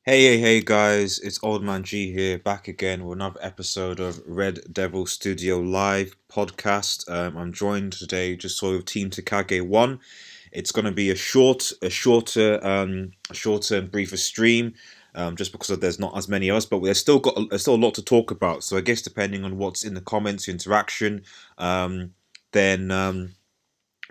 Hey guys, it's Old Man G here, back again with another episode of Red Devil Studio Live podcast. I'm joined today just sort of Team Takage 1. It's going to be a shorter and briefer stream, just because there's not as many of us, but there's still a lot to talk about. So I guess depending on what's in the comments, interaction, then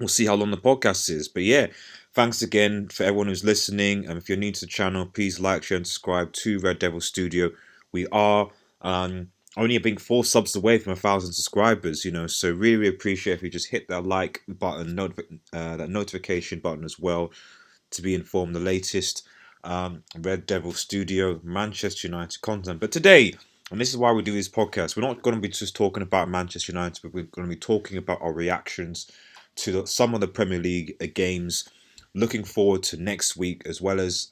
we'll see how long the podcast is. But yeah, thanks again for everyone who's listening. And if you're new to the channel, please like, share, and subscribe to Red Devil Studio. We are only being 4 subs away from 1,000 subscribers, so really appreciate if you just hit that like button, that notification button as well, to be informed the latest Red Devil Studio Manchester United content. But today, and this is why we do this podcast, we're not going to be just talking about Manchester United, but we're going to be talking about our reactions to some of the Premier League games. Looking forward to next week, as well as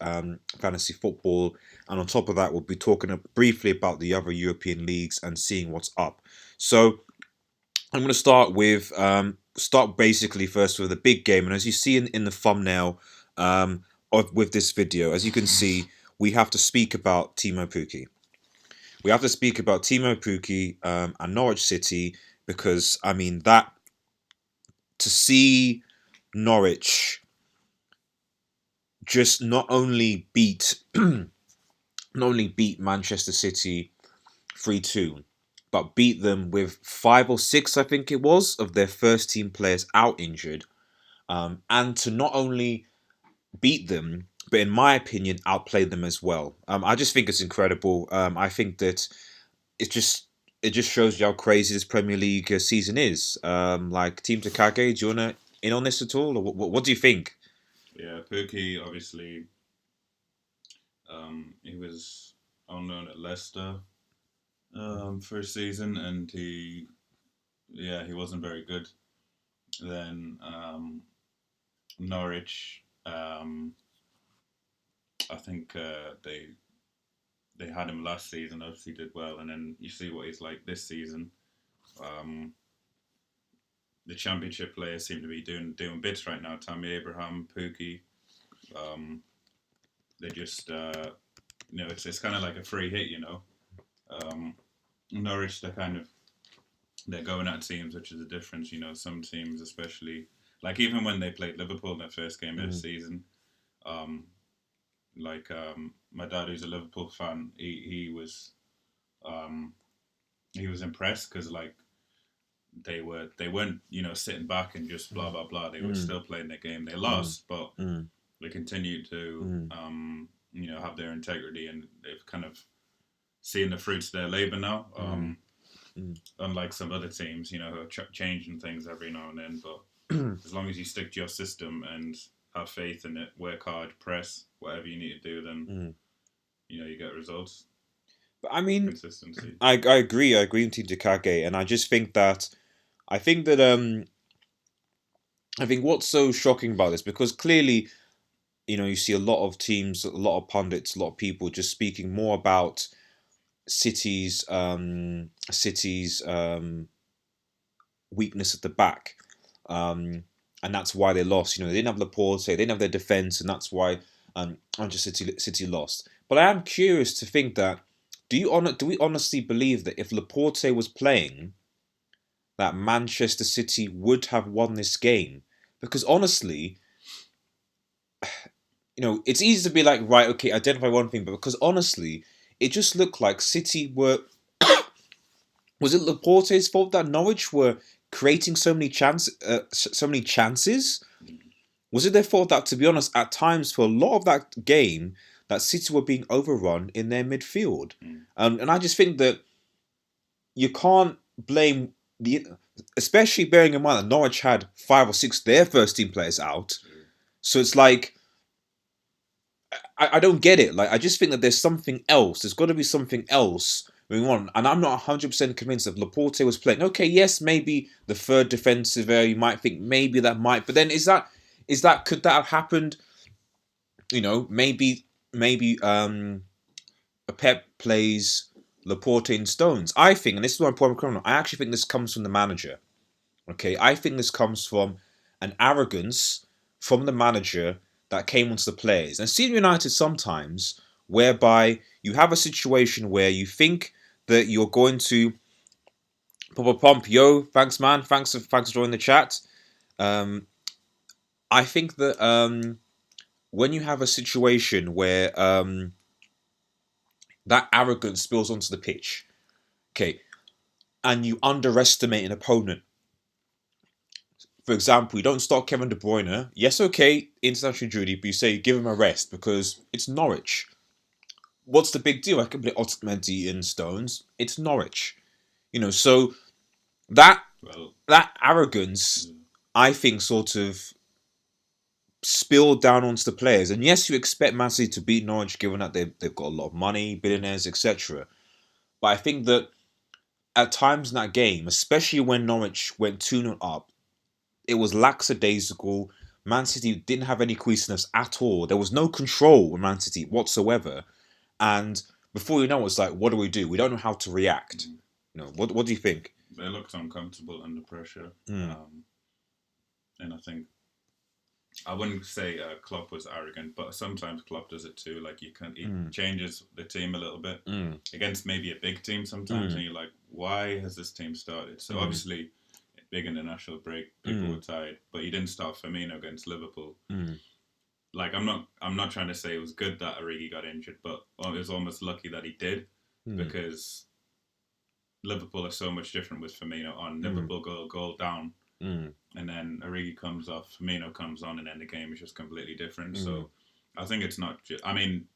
fantasy football. And on top of that, we'll be talking briefly about the other European leagues and seeing what's up. So I'm going to start basically first with the big game. And as you see in the thumbnail with this video, as you can see, we have to speak about Timo Pukki. We have to speak about Timo Pukki and Norwich City, because, I mean, that to see Norwich just not only beat Manchester City 3-2, but beat them with 5 or 6, I think it was, of their first team players out injured, and to not only beat them, but in my opinion, outplay them as well. I just think it's incredible. I think that it just shows you how crazy this Premier League season is. Like, Team Takage, do you wanna in on this at all, or what do you think? Yeah, Pukki obviously he was on loan at Leicester for a season, and he wasn't very good. Then Norwich, I think they had him last season. Obviously did well, and then you see what he's like this season. Um, the Championship players seem to be doing bits right now. Tammy Abraham, Pukki, um, they just it's kind of like a free hit, Norwich, they're going at teams, which is a difference. Some teams, especially like even when they played Liverpool in their first game of the season, um, my dad, who's a Liverpool fan, um, he was impressed because like they weren't sitting back and just blah blah blah. They were still playing their game. They lost, but they continued to have their integrity, and they've kind of seen the fruits of their labour now. Unlike some other teams, who are changing things every now and then. But as long as you stick to your system and have faith in it, work hard, press, whatever you need to do, then you get results. But I mean, Consistency. I agree. I agree with Team Takage, and I just think that I think what's so shocking about this, because clearly, you see a lot of teams, a lot of pundits, a lot of people just speaking more about City's weakness at the back, and that's why they lost. They didn't have Laporte, they didn't have their defense, and that's why Manchester City lost. But I am curious to think that do we honestly believe that if Laporte was playing, that Manchester City would have won this game? Because honestly, it's easy to be like, right, okay, identify one thing, but because honestly, it just looked like City were. Was it Laporte's fault that Norwich were creating so many chances? Was it their fault that, to be honest, at times for a lot of that game, that City were being overrun in their midfield? And I just think that you can't blame especially bearing in mind that Norwich had 5 or 6 of their first team players out. So it's like, I don't get it. Like, I just think that there's something else. There's got to be something else going on. And I'm not 100% convinced if Laporte was playing. Okay, yes, maybe the third defensive area, you might think maybe that might. But then could that have happened? Maybe Pep plays Laporte in Stones. I think, and this is what I'm pointing, I actually think this comes from the manager. Okay, I think this comes from an arrogance from the manager that came onto the players. And Senior United sometimes, whereby you have a situation where you think that you're going to pump. Yo, thanks, man. Thanks for joining the chat. I think that when you have a situation where that arrogance spills onto the pitch, okay, and you underestimate an opponent. For example, you don't start Kevin De Bruyne. Yes, okay, international duty, but you say you give him a rest because it's Norwich. What's the big deal? I can play Otamendi in Stones. It's Norwich. So that arrogance, I think, sort of spilled down onto the players. And yes, you expect Man City to beat Norwich, given that they've got a lot of money, billionaires, etc. But I think that at times in that game, especially when Norwich went 2-0 up, it was lackadaisical. Man City didn't have any cohesiveness at all. There was no control with Man City whatsoever. And before you know it, it's like, what do? We don't know how to react. What do you think? They looked uncomfortable under pressure. And I think I wouldn't say Klopp was arrogant, but sometimes Klopp does it too. Like he changes the team a little bit against maybe a big team sometimes, and you're like, why has this team started? So obviously, big international break, people were tired, but he didn't start Firmino against Liverpool. Like I'm not trying to say it was good that Origi got injured, but it was almost lucky that he did because Liverpool are so much different with Firmino on. Liverpool go goal down. And then Origi comes off, Firmino comes on, and then the game is just completely different. So I think it's not just... I mean,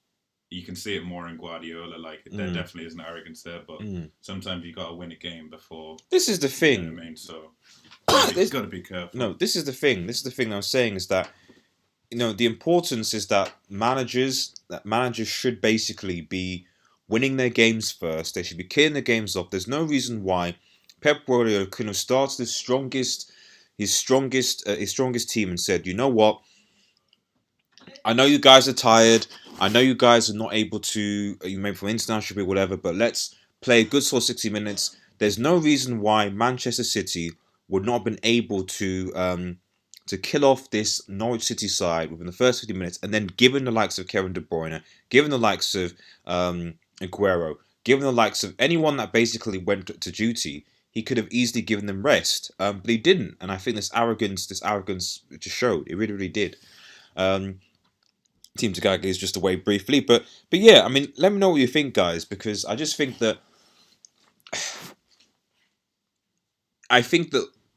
you can see it more in Guardiola. Like, there definitely is an arrogance there, but sometimes you got to win a game before... This is the thing. You know what I mean? So you've got to be careful. No, this is the thing. This is the thing I was saying is that, the importance is that managers should basically be winning their games first. They should be killing their games off. There's no reason why Pep Guardiola couldn't have started his strongest team and said, you know what? I know you guys are tired. I know you guys are not able to, you maybe from international break, whatever, but let's play a good sort of 60 minutes. There's no reason why Manchester City would not have been able to kill off this Norwich City side within the first 50 minutes, and then given the likes of Kevin De Bruyne, given the likes of Aguero, given the likes of anyone that basically went to duty, he could have easily given them rest, but he didn't. And I think this arrogance just showed. It really, really did. Team Tagaga is just away briefly, but yeah, I mean, let me know what you think, guys, because I just think that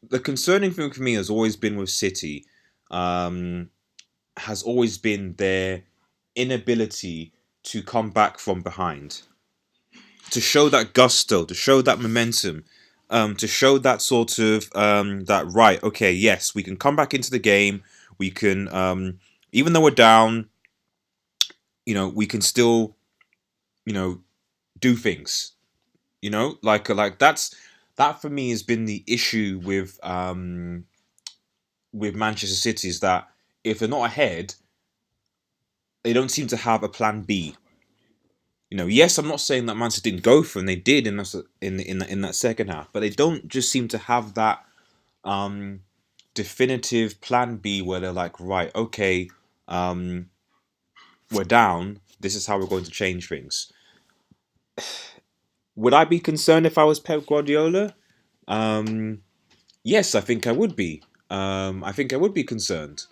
the concerning thing for me has always been with City, has always been their inability to come back from behind, to show that gusto, to show that momentum. To show that sort of that right, okay, yes, we can come back into the game. We can, even though we're down, we can still, do things. Like that for me has been the issue with Manchester City, is that if they're not ahead, they don't seem to have a plan B. Yes, I'm not saying that Man City didn't go for it, and they did in that second half, but they don't just seem to have that definitive plan B where they're like, right, okay, we're down. This is how we're going to change things. Would I be concerned if I was Pep Guardiola? Yes, I think I would be. I think I would be concerned.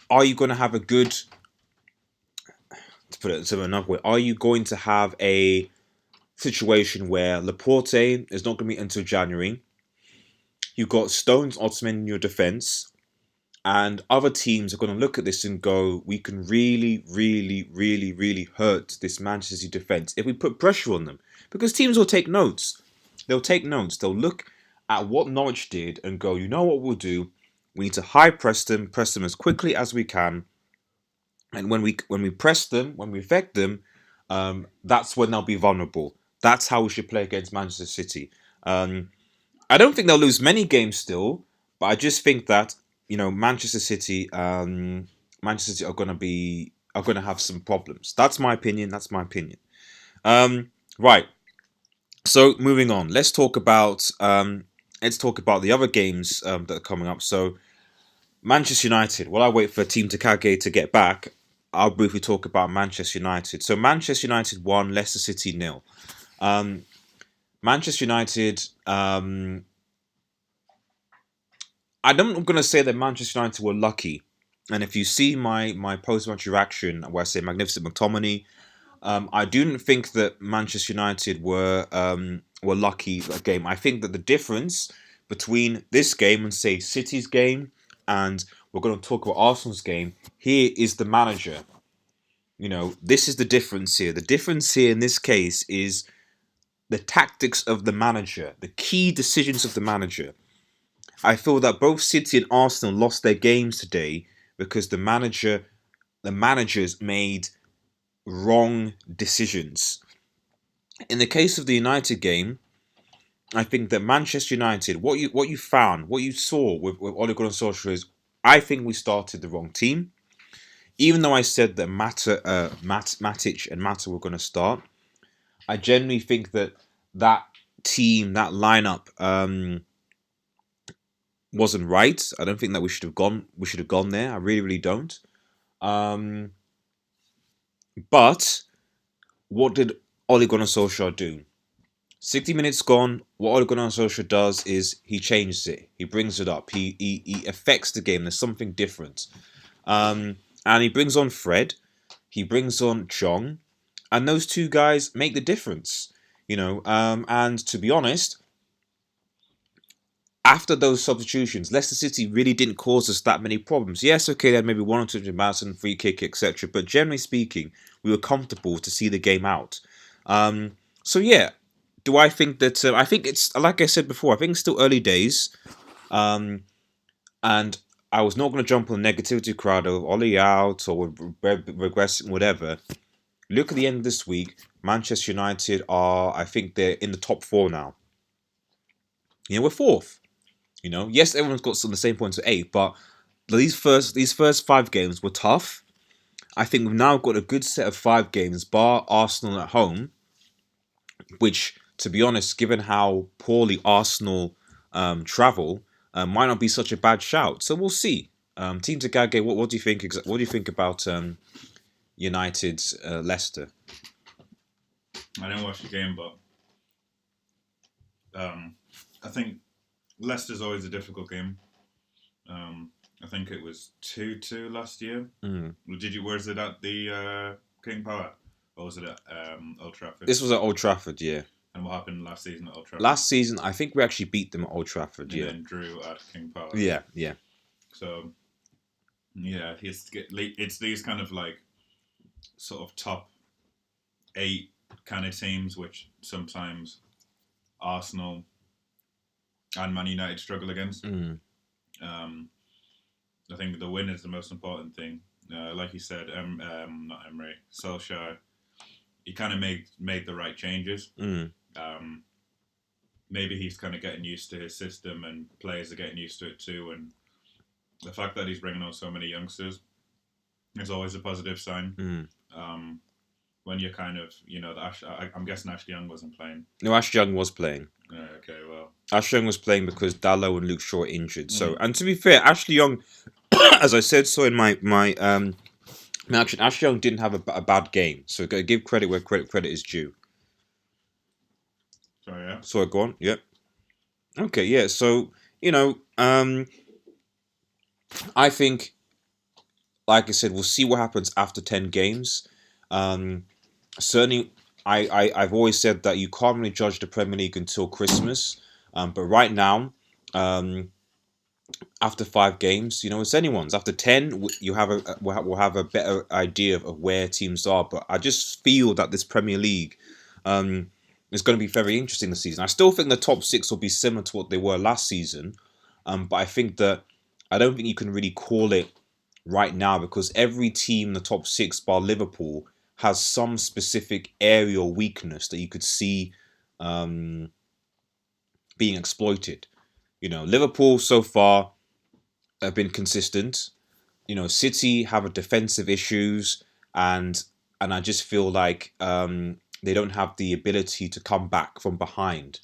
Are you going to have a good, to put it another way, are you going to have a situation where Laporte is not going to be until January? You've got Stones, Ottoman in your defence, and other teams are going to look at this and go, we can really, really, really, really hurt this Manchester City defence if we put pressure on them. Because teams will take notes. They'll take notes. They'll look at what Norwich did and go, you know what we'll do? We need to high press them as quickly as we can. And when we press them, when we affect them, that's when they'll be vulnerable. That's how we should play against Manchester City. I don't think they'll lose many games still, but I just think that Manchester City are going to have some problems. That's my opinion. Right. So moving on, let's talk about the other games that are coming up. So Manchester United. While I wait for Team Takagi to get back, I'll briefly talk about Manchester United. So Manchester United 1, Leicester City 0. Manchester United. I'm not going to say that Manchester United were lucky. And if you see my post-match reaction where I say Magnificent McTominay, I do think that Manchester United were lucky that game. I think that the difference between this game and say City's game, and we're going to talk about Arsenal's game, here is the manager. This is the difference here. The difference here in this case is the tactics of the manager, the key decisions of the manager. I feel that both City and Arsenal lost their games today because the managers made wrong decisions. In the case of the United game, I think that Manchester United, what you saw with Ole Gunnar Solskjaer is, I think we started the wrong team. Even though I said that Matic and Mata were going to start, I genuinely think that team, that lineup, wasn't right. I don't think that we should have gone there. I really, really don't. But what did Ole Gunnar Solskjaer do? 60 minutes gone, what Ole Gunnar Solskjaer does is he changes it. He brings it up. He affects the game. There's something different. And he brings on Fred. He brings on Chong. And those two guys make the difference. And to be honest, after those substitutions, Leicester City really didn't cause us that many problems. Yes, okay, they had maybe one or two bounce and free kick, etc. But generally speaking, we were comfortable to see the game out. So yeah, do I think that? I think it's like I said before. I think it's still early days, and I was not going to jump on the negativity crowd of Ollie out or regressing, whatever. Look at the end of this week. Manchester United I think they're in the top 4 now. We're 4th. Yes, everyone's got on the same points at 8, but these first 5 games were tough. I think we've now got a good set of 5 games, bar Arsenal at home, which, to be honest, given how poorly Arsenal travel, might not be such a bad shout. So we'll see. Team Takagi, what do you think? What do you think about United's Leicester? I didn't watch the game, but I think Leicester's always a difficult game. I think it was 2-2 last year. Where's it at the King Power? Or was it at Old Trafford? This was at Old Trafford, yeah. And what happened last season at Old Trafford? Last season, I think we actually beat them at Old Trafford, and then drew at King Power. Yeah. So, yeah, it's these kind of like sort of top 8 kind of teams which sometimes Arsenal and Man United struggle against. I think the win is the most important thing. Like you said, not Emery, Solskjaer, he kind of made the right changes. Maybe he's kind of getting used to his system and players are getting used to it too. And the fact that he's bringing on so many youngsters is always a positive sign. When you're kind of, I'm guessing Ashley Young wasn't playing. No, Ashley Young was playing. Okay, well. Ashley Young was playing because Dallo and Luke Shaw were injured. So, and to be fair, Ashley Young, as I said so in my action, Ashley Young didn't have a bad game. So give credit where credit is due. Sorry, yeah. So go on, yep. Okay, yeah. So I think, like I said, we'll see what happens after 10 games. Certainly, I've always said that you can't really judge the Premier League until Christmas. But right now, after 5 games, it's anyone's. After 10, we'll have a better idea of where teams are. But I just feel that this Premier League is going to be very interesting this season. I still think the top 6 will be similar to what they were last season. But I think that I don't think you can really call it right now because every team in the top 6, bar Liverpool, has some specific area or weakness that you could see being exploited. Liverpool so far have been consistent. City have a defensive issues, and I just feel like they don't have the ability to come back from behind.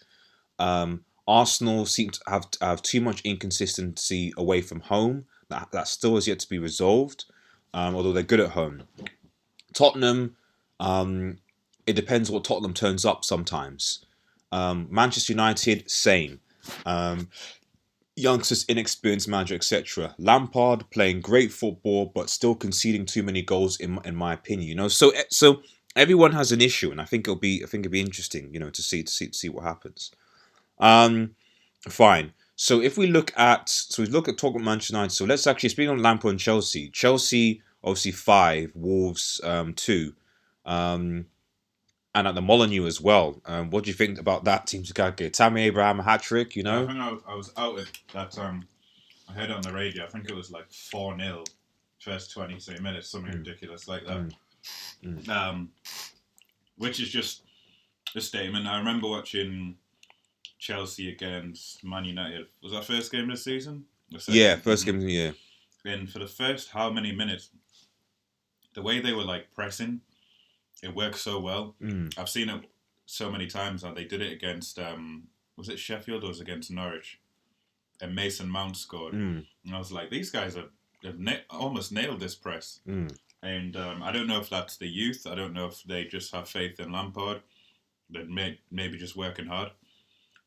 Arsenal seem to have too much inconsistency away from home. that still has yet to be resolved. Although they're good at home. Tottenham, it depends what Tottenham turns up sometimes. Manchester United, same. Youngsters, inexperienced manager, etc. Lampard playing great football, but still conceding too many goals in my opinion. So everyone has an issue, and I think it'll be interesting, to see what happens. Fine. So if we look at talk about Manchester United. So let's actually speak on Lampard and Chelsea. Chelsea obviously 5, Wolves 2, and at the Molineux as well. What do you think about that team to get Tammy Abraham a hat trick? I think I was out at that time. I heard on the radio. I think it was like 4-0 first 20 minutes, something ridiculous like that. Which is just a statement. I remember watching Chelsea against Man United. Was that first game of the season? Yeah, first game of the year. And for the first how many minutes, the way they were like pressing, it worked so well. I've seen it so many times now. They did it against, was it Sheffield or was it against Norwich? And Mason Mount scored. And I was like, these guys have almost nailed this press. And I don't know if that's the youth. I don't know if they just have faith in Lampard. They're maybe just working hard.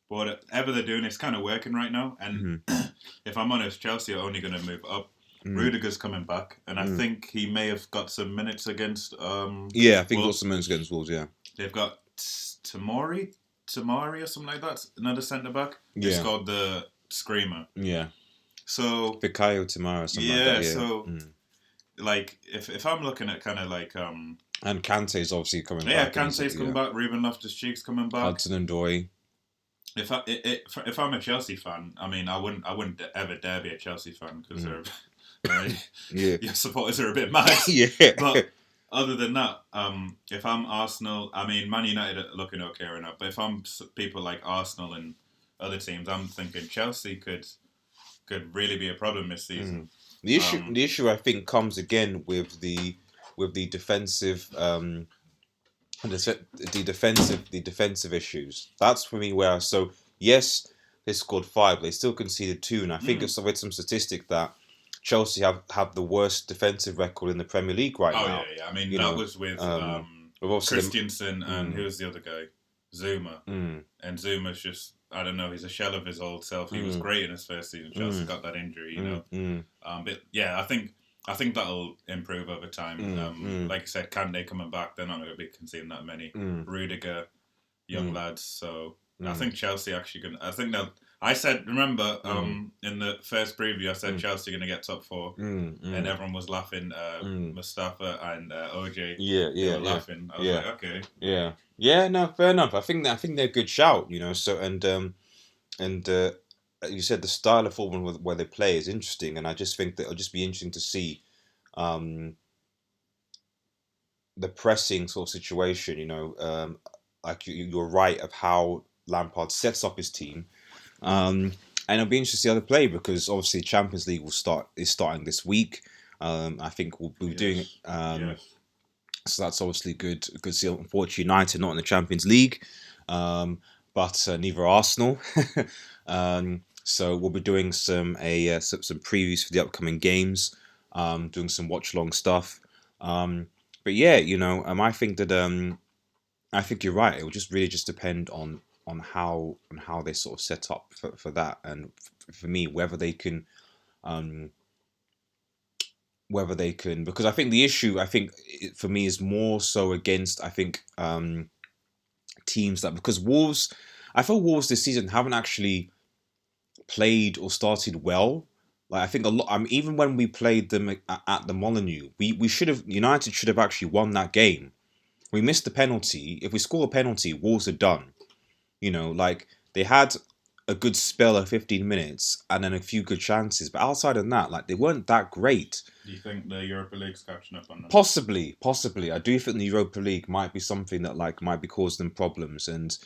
But whatever they're doing, it's kind of working right now. And if I'm honest, Chelsea are only going to move up. Rudiger's coming back, and I think he may have got some minutes against. I think he got some minutes against Wolves. Yeah, they've got Tamari or something like that. Another centre back. Yeah, it's called the Screamer. Yeah. So Fikayo Tamari or something like that. Yeah. So like if I'm looking at kind of like and Kante's obviously coming back. Yeah, Kante's coming back. Ruben Loftus-Cheek's coming back. Hudson-Odoi. If I'm a Chelsea fan, I mean, I wouldn't ever dare be a Chelsea fan because they're. Your supporters are a bit mad. But other than that, if I'm Arsenal, I mean, Man United are looking okay right now. But if I'm people like Arsenal and other teams, I'm thinking Chelsea could really be a problem this season. The issue I think comes again with the defensive the defensive issues. That's for me where yes, they scored 5, but they still conceded 2, and I think it's with some statistic that Chelsea have the worst defensive record in the Premier League right now. Yeah. I mean, that was with Christensen and who was the other guy? Zuma. And Zuma's just, I don't know, he's a shell of his old self. He was great in his first season. Chelsea got that injury, But yeah, I think that'll improve over time. Like I said, Kante coming back, they're not going to be conceding that many. Rudiger, young lads. So I think Chelsea actually going to... I think they'll... I said, remember, in the first preview, I said Chelsea are going to get top 4. And everyone was laughing. Mustafa and OJ they were laughing. I was like, okay. Yeah, no, fair enough. I think they're a good shout, So, and you said the style of football where they play is interesting. And I just think that it'll just be interesting to see the pressing sort of situation, like you're right of how Lampard sets up his team. And it'll be interesting to see how they play because obviously Champions League is starting this week. I think we'll be doing it. So that's obviously good. To see, unfortunately, United not in the Champions League, but neither Arsenal. So we'll be doing some previews for the upcoming games, doing some watch along stuff. But yeah, I think that I think you're right. It will just really depend on how they sort of set up for that, and for me whether they can because I think the issue for me is more so against teams that, because Wolves, I feel Wolves this season haven't actually played or started well. Like I think a lot. Even when we played them at the Molineux, United should have actually won that game. We missed the penalty. If we score a penalty, Wolves are done. Like they had a good spell of 15 minutes and then a few good chances, but outside of that, like they weren't that great. Do you think the Europa League's catching up on them? Possibly. I do think the Europa League might be something that might be causing them problems, and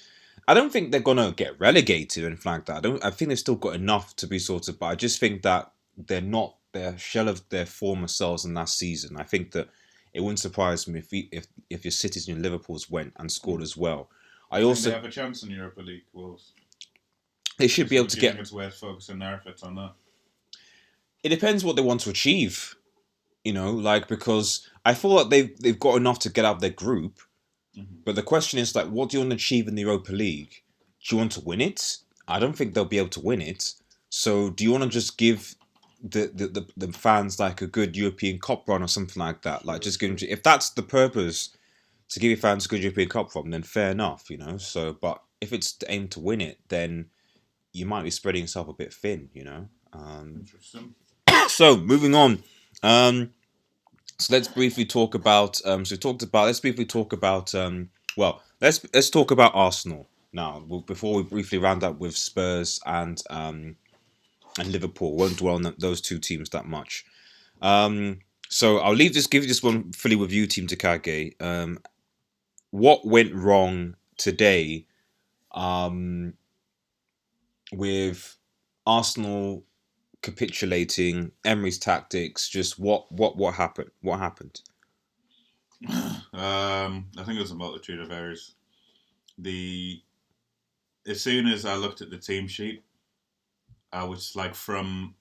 I don't think they're gonna get relegated or anything like that. I think they've still got enough to be but I just think that they're not their shell of their former selves in last season. I think that it wouldn't surprise me if your Cities and your Liverpools went and scored as well. I also think they have a chance in Europa League, Wolves. They should be able to get. It's worth focusing their efforts on that. it depends what they want to achieve. Because I feel like they've got enough to get out of their group. But the question is, like, what do you want to achieve in the Europa League? Do you want to win it? I don't think they'll be able to win it. So do you want to just give the fans like a good European Cup run or something like that? Like, just give them, if that's the purpose, to give your fans a good European Cup run, then fair enough, So, but if it's to aim to win it, then you might be spreading yourself a bit thin, Interesting. So moving on. So let's briefly talk about. Let's briefly talk about. Let's talk about Arsenal now. Before we briefly round up with Spurs and Liverpool. Won't dwell on those two teams that much. So I'll give you this one fully with you, Team Takage. What went wrong today? With Arsenal capitulating, Emery's tactics, just what happened? What happened? I think it was a multitude of errors. As soon as I looked at the team sheet, I was like from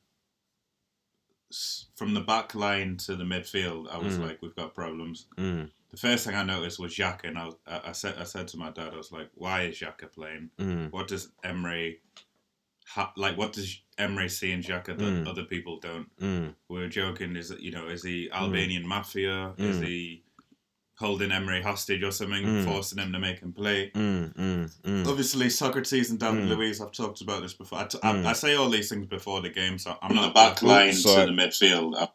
the back line to the midfield, I was like, we've got problems. The first thing I noticed was Xhaka, and I said to my dad, I was like, why is Xhaka playing? What does Emery what does Emery see in Xhaka that other people don't? We were joking, is he Albanian mafia? Is he holding Emery hostage or something, forcing him to make him play? Obviously, Socrates and David Luiz, I've talked about this before. I say all these things before the game, so I'm not the back line to the midfield.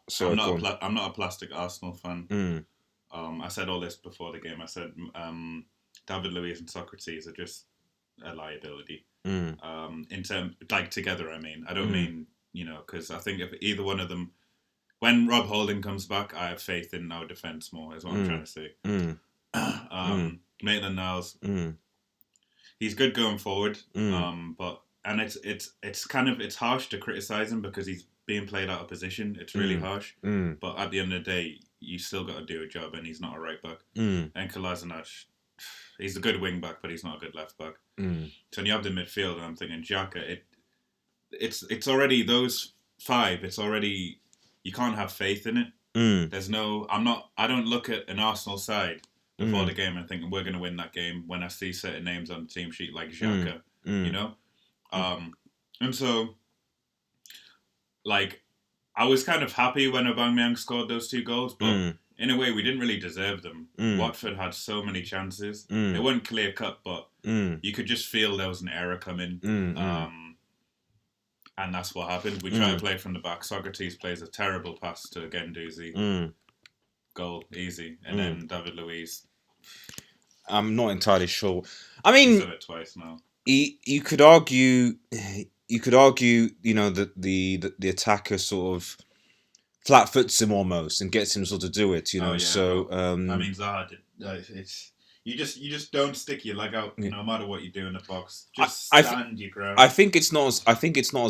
I'm not a plastic Arsenal fan. I said all this before the game. I said David Luiz and Socrates are just a liability. In terms, like, together, I mean. I don't mean, because I think if either one of them, when Rob Holding comes back, I have faith in our defence more, is what I'm trying to say. Maitland-Niles, he's good going forward, but it's harsh to criticise him because he's being played out of position. It's really harsh. But at the end of the day, you still got to do a job, and he's not a right back. And Kolasinac, he's a good wing back, but he's not a good left back. So when you have the midfield, and I'm thinking Xhaka, it's already those five. It's already, you can't have faith in it. There's no. I don't look at an Arsenal side before the game and think we're going to win that game when I see certain names on the team sheet like Xhaka, and so, like, I was kind of happy when Aubameyang scored those two goals, but in a way, we didn't really deserve them. Watford had so many chances. They weren't clear cut, but you could just feel there was an error coming. And that's what happened. We try to play from the back. Socrates plays a terrible pass to Guendouzi. Goal, easy. And then David Luiz. I'm not entirely sure. I mean, he's done it twice now. You could argue, that the attacker sort of flat foots him almost and gets him sort of do it, So I mean, Zaha did. It's you just don't stick your leg out, no matter what you do in the box. Just stand your ground. I think it's not as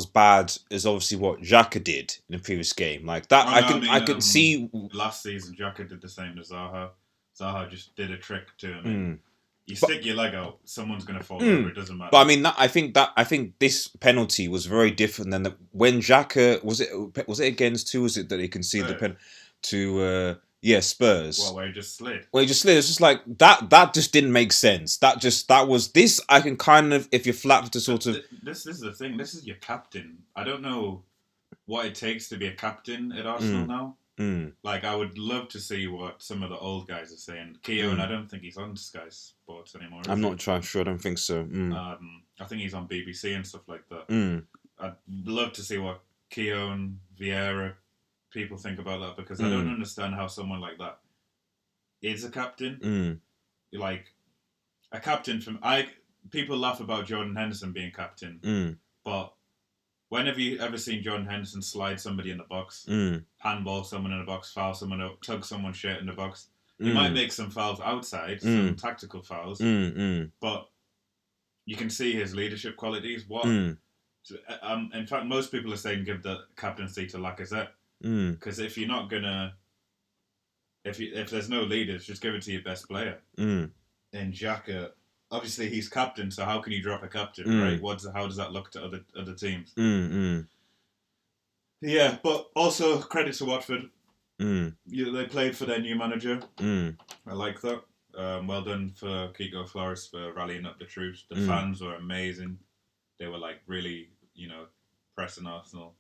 bad as obviously what Xhaka did in the previous game. Like that, I can see. Last season, Xhaka did the same to Zaha. Zaha just did a trick to him. You stick your leg out, someone's going to fall over. It doesn't matter. But I mean, I think this penalty was very different than when Xhaka was it against who was it that he conceded the pen to Spurs. Well, where he just slid. It's just like that just didn't make sense. That was this. I can kind of, if you're flat to sort of. This is the thing. This is your captain. I don't know what it takes to be a captain at Arsenal now. Like, I would love to see what some of the old guys are saying. Keown, I don't think he's on Sky Sports anymore. I'm not sure. I don't think so. I think he's on BBC and stuff like that. I'd love to see what Keown, Vieira, people think about that, because I don't understand how someone like that is a captain. Like, a captain people laugh about Jordan Henderson being captain, but when have you ever seen Jordan Henderson slide somebody in the box, handball someone in the box, foul someone out, tug someone's shirt in the box? He might make some fouls outside, some tactical fouls, but you can see his leadership qualities. In fact, most people are saying give the captaincy to Lacazette, because if you're not gonna, if there's no leaders, just give it to your best player. And Xhaka, obviously he's captain, so how can you drop a captain, right? How does that look to other teams? Yeah, but also credit to Watford. Mm. They played for their new manager. Mm. I like that. Well done for Kiko Flores for rallying up the troops. The fans were amazing. They were like really, pressing Arsenal.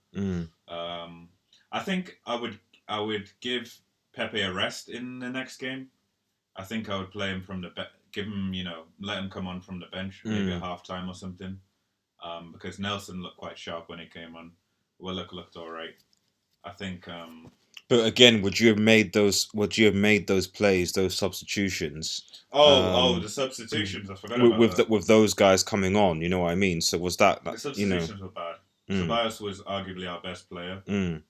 Um, I think I would give Pepe a rest in the next game. I think I would play him from the give him, let him come on from the bench, maybe at half time or something. Because Nelson looked quite sharp when he came on. Willock looked all right. I think. But again, would you have made those? Would you have made those plays, those substitutions? The substitutions. I forgot with about with, that. with those guys coming on, you know what I mean. So was that The you know? substitutions were bad. Ceballos was arguably our best player,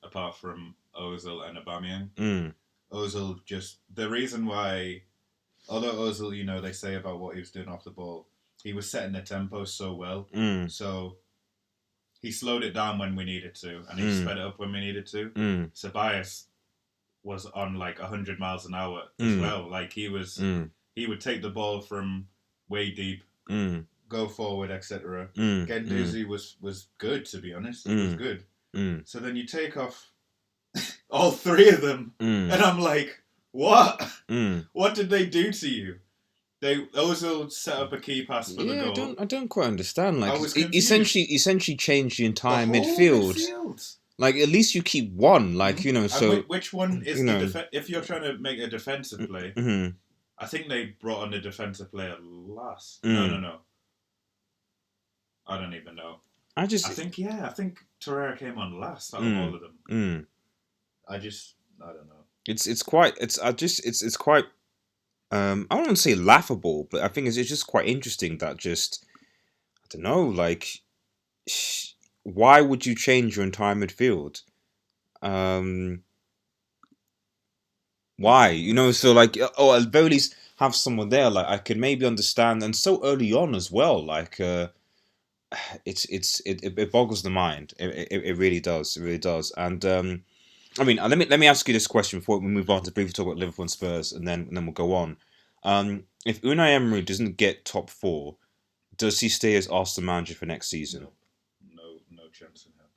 apart from Ozil and Aubameyang. Ozil just the reason why, although Ozil, they say about what he was doing off the ball, he was setting the tempo so well. So he slowed it down when we needed to, and he sped it up when we needed to. Ceballos was on like 100 miles an hour as well. Like he would take the ball from way deep, go forward, etc. Guendouzi was good, to be honest. He was good. So then you take off all three of them, and I'm like, what? What did they do to you? They Ozil set up a key pass for the goal. I don't quite understand. Like, I was confused. essentially changed the entire the whole midfield. Like, at least you keep one. Like, so which one is if you're trying to make a defensive play? I think they brought on the defensive player last. No. I don't even know. I think Torreira came on last out of all of them. I don't know. It's quite I don't want to say laughable, but I think it's just quite interesting that just I don't know, like why would you change your entire midfield? Why? So like at the very least have someone there like I could maybe understand, and so early on as well, like it boggles the mind. It really does. It really does. And I mean, let me ask you this question before we move on to briefly talk about Liverpool and Spurs, and then we'll go on. If Unai Emery doesn't get top 4, does he stay as Arsenal manager for next season? No chance in heck.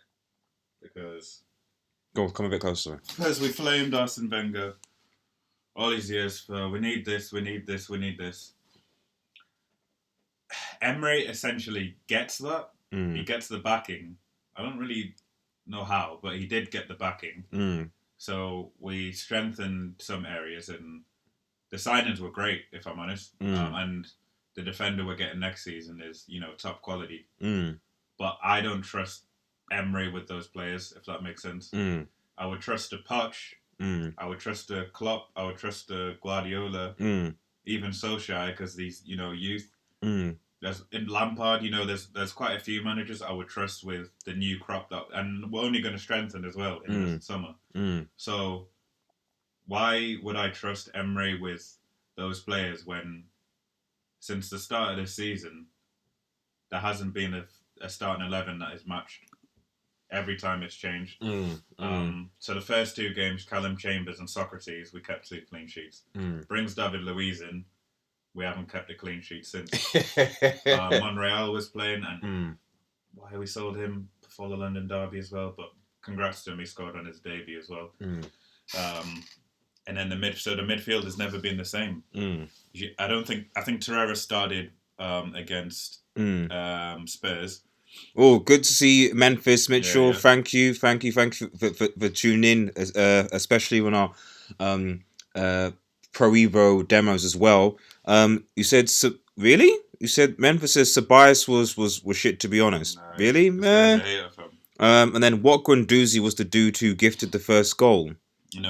Because come a bit closer. Because we flamed Arsene Wenger all these years for we need this. Emery essentially gets that. He gets the backing. I don't really know how, but he did get the backing. So we strengthened some areas, and the signings were great, if I'm honest. And the defender we're getting next season is, top quality. But I don't trust Emery with those players, if that makes sense. I would trust a Poch. I would trust a Klopp. I would trust a Guardiola. Even Solskjaer, because these, youth. There's in Lampard, there's quite a few managers I would trust with the new crop and we're only going to strengthen as well in the summer. So why would I trust Emery with those players when, since the start of this season, there hasn't been a starting 11 that is matched every time it's changed. So the first 2 games, Callum Chambers and Socrates, we kept 2 clean sheets. Brings David Luiz in. We haven't kept a clean sheet since. Monreal was playing, and why we sold him before the London Derby as well. But congrats to him, he scored on his debut as well. And then the midfield has never been the same. I think Torreira started against Spurs. Oh, good to see Memphis Mitchell. Yeah. Thank you for tuning in, especially when our Pro Evo demos as well. You said really? You said Memphis says Ceballos was shit, to be honest. No, really? And then what Guendouzi was the dude who gifted the first goal?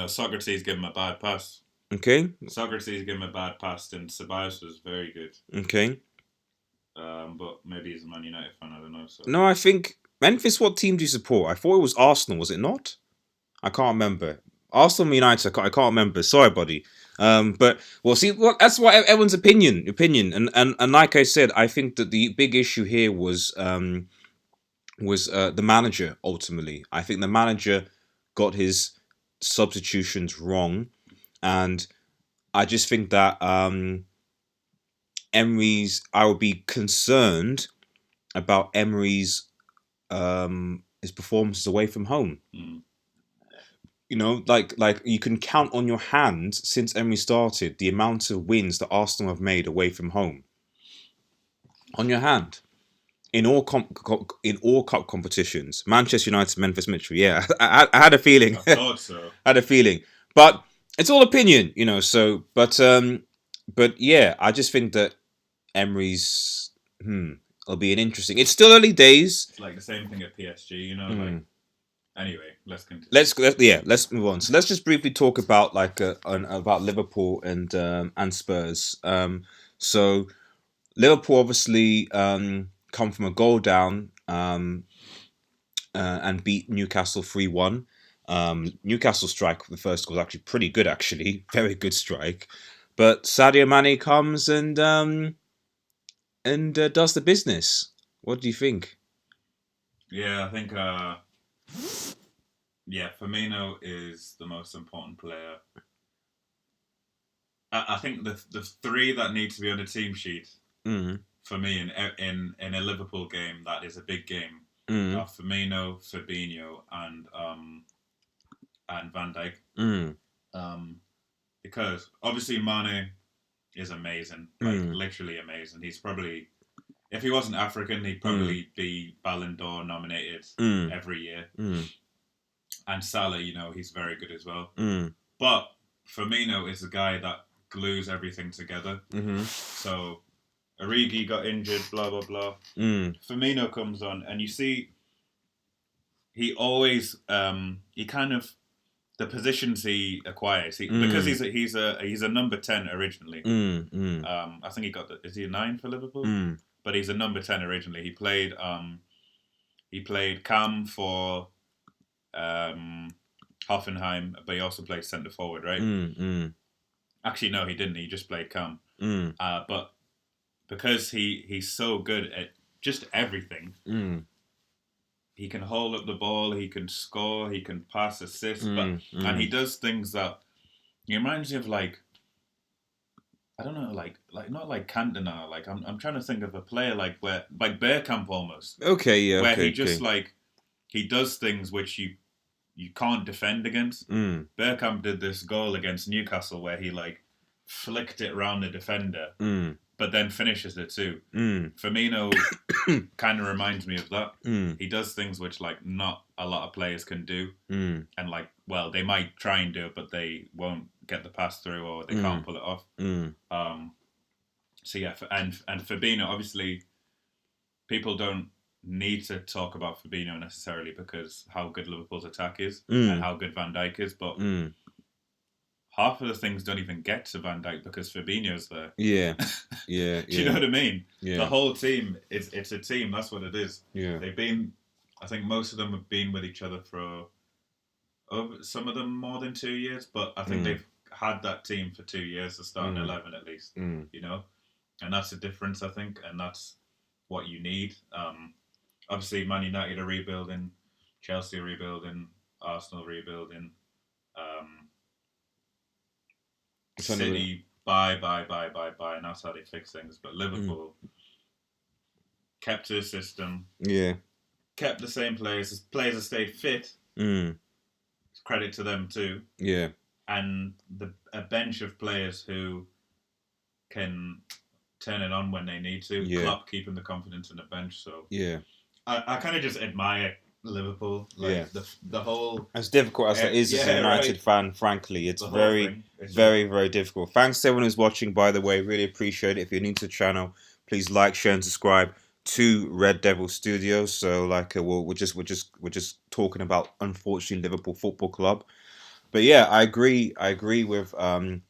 Socrates gave him a bad pass. Okay. Socrates gave him a bad pass, and Ceballos was very good. Okay. But maybe he's a Man United fan, I don't know. So. No, I think Memphis. What team do you support? I thought it was Arsenal. Was it not? I can't remember. Arsenal, United. I can't remember. Sorry, buddy. But see, that's why everyone's opinion, and like I said, I think that the big issue here was the manager. Ultimately, I think the manager got his substitutions wrong, and I just think that I would be concerned about Emery's is performances away from home. Mm. You know, like you can count on your hand since Emery started the amount of wins that Arsenal have made away from home. On your hand. In all cup competitions, Manchester United, Memphis Mitchell. Yeah, I had a feeling. I thought so. I had a feeling, but it's all opinion, you know. So, but yeah, I just think that Emery's it'll be an interesting. It's still early days. It's like the same thing at PSG, you know. Like anyway, let's continue. Let's move on. So let's just briefly talk about about Liverpool and Spurs. So Liverpool obviously come from a goal down and beat Newcastle 3-1. Newcastle strike, the first goal was actually pretty good, actually. Very good strike. But Sadio Mane comes and does the business. What do you think? Yeah, I think Firmino is the most important player. I think the three that need to be on the team sheet for me in a Liverpool game that is a big game are Firmino, Fabinho, and Van Dijk. Because obviously Mane is amazing, like literally amazing. He's probably, if he wasn't African, he'd probably be Ballon d'Or nominated every year. And Salah, you know, he's very good as well. But Firmino is the guy that glues everything together. So Origi got injured, blah blah blah. Firmino comes on, and you see, he always he kind of, the positions he acquires, because he's a number 10 originally. I think is he a 9 for Liverpool? But he's a number 10 originally. He played Cam for Hoffenheim, but he also played centre forward, right? Actually, no, he didn't. He just played Cam. But because he's so good at just everything. He can hold up the ball, he can score, he can pass, assist, and he does things that he reminds me of, like, I don't know, like not like Cantona. Like I'm trying to think of a player like Bergkamp almost. Okay, yeah. Where he just like he does things which you can't defend against. Bergkamp did this goal against Newcastle where he like flicked it around the defender. But then finishes it too. Firmino kind of reminds me of that. He does things which like not a lot of players can do, and like, well, they might try and do it, but they won't get the pass through or they can't pull it off. So yeah, and Fabinho, obviously, people don't need to talk about Fabinho necessarily because how good Liverpool's attack is and how good Van Dijk is, but. Half of the things don't even get to Van Dijk because Fabinho's there. Yeah. Do you know what I mean? Yeah. The whole team, it's a team. That's what it is. Yeah. They've been, I think most of them have been with each other for, some of them more than 2 years, but I think they've had that team for 2 years, the starting 11 at least, you know? And that's the difference, I think, and that's what you need. Obviously, Man United are rebuilding, Chelsea are rebuilding, Arsenal rebuilding, City, buy, and that's how they fix things. But Liverpool kept to the system. Yeah. Kept the same players. Players have stayed fit. Credit to them too. Yeah. And a bench of players who can turn it on when they need to. Yeah. Klopp keeping the confidence in the bench. So yeah, I kind of just admire Liverpool, like the whole. As difficult as it is as a United fan, frankly, it's very, very difficult. Thanks to everyone who's watching, by the way. Really appreciate it. If you're new to the channel, please like, share, and subscribe to Red Devil Studio. So, like, we're just talking about, unfortunately, Liverpool Football Club. But yeah, I agree with Team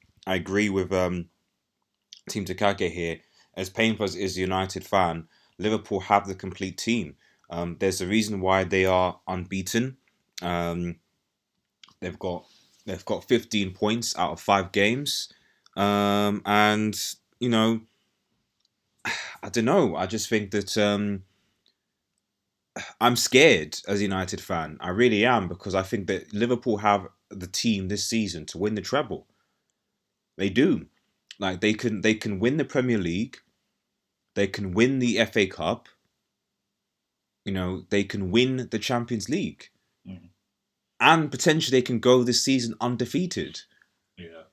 Takage here. As painful as is a United fan, Liverpool have the complete team. There's a reason why they are unbeaten. They've got 15 points out of 5 games, and you know, I don't know. I just think that I'm scared as a United fan. I really am, because I think that Liverpool have the team this season to win the treble. They do. Like they can win the Premier League. They can win the FA Cup. they can win the Champions League. Mm. And potentially they can go this season undefeated. Yeah.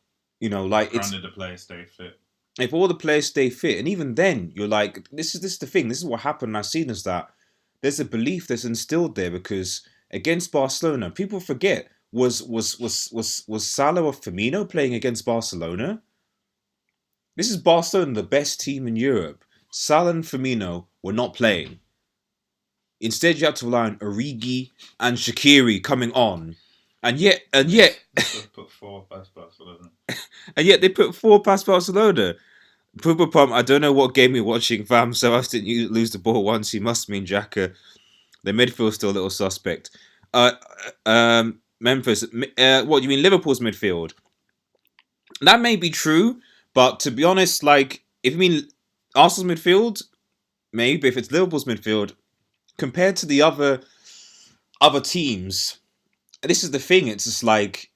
Like granted the players stay fit. If all the players stay fit, and even then, you're like, this is the thing. This is what happened last season. Is that there's a belief that's instilled there because against Barcelona, people forget was Salah or Firmino playing against Barcelona? This is Barcelona, the best team in Europe. Salah and Firmino were not playing. Instead, you had to rely on Origi and Shaqiri coming on. And yet, they put 4 past Barcelona. And yet they put 4 past Barcelona. Poopa Pump, I don't know what game you're watching, fam. So I didn't lose the ball once. You must mean Xhaka. The midfield's still a little suspect. Memphis. What do you mean Liverpool's midfield? That may be true, but to be honest, like if you mean Arsenal's midfield, maybe if it's Liverpool's midfield, compared to the other teams, this is the thing. It's just like,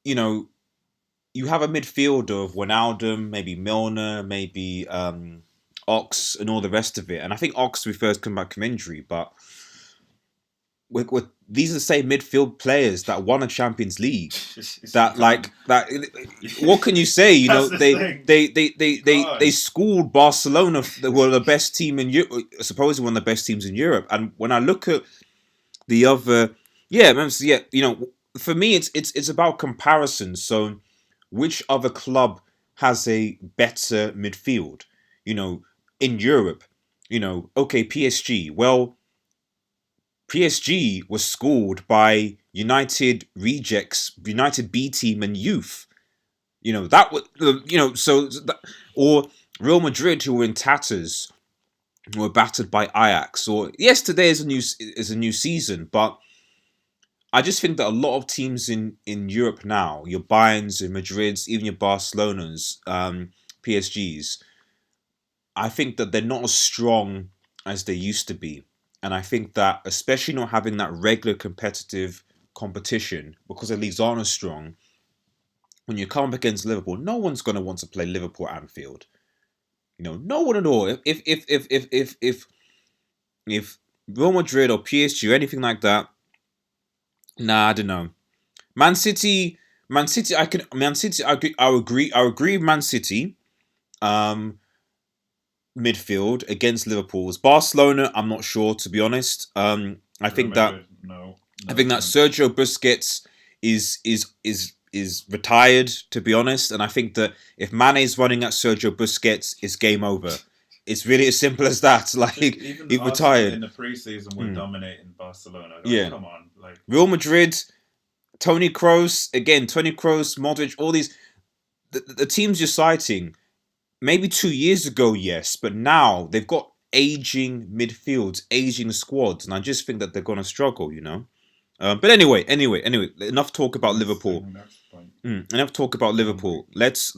you have a midfield of Wijnaldum, maybe Milner, maybe Ox, and all the rest of it. And I think Ox we first come back from injury, but these are the same midfield players that won a Champions League. What can you say? They schooled Barcelona. They were the best team in Europe, supposedly one of the best teams in Europe. And when I look at the other, for me it's about comparison. So, which other club has a better midfield? In Europe, okay, PSG. Well, PSG was schooled by United rejects, United B team and youth. That was, or Real Madrid, who were in tatters, who were battered by Ajax. Or yes, today is a new season, but I just think that a lot of teams in Europe now, your Bayerns, your Madrids, even your Barcelonas, PSGs, I think that they're not as strong as they used to be. And I think that, especially not having that regular competitive competition, because the leagues aren't as strong, when you come up against Liverpool, no one's going to want to play Liverpool at Anfield. No one at all. If Real Madrid or PSG or anything like that, I don't know. Man City. I agree with Man City. Midfield against Liverpool's. Barcelona, I'm not sure, to be honest. I think that Sergio Busquets is retired, to be honest, and I think that if Mane's running at Sergio Busquets, it's game over. It's really as simple as that. Like, even he's retired. In the preseason, we're dominating Barcelona. Come on, Real Madrid, Toni Kroos, Modric, all these the teams you're citing. Maybe 2 years ago, yes, but now they've got aging midfields, aging squads, and I just think that they're going to struggle, But anyway, enough talk about Liverpool. Enough talk about Liverpool. Let's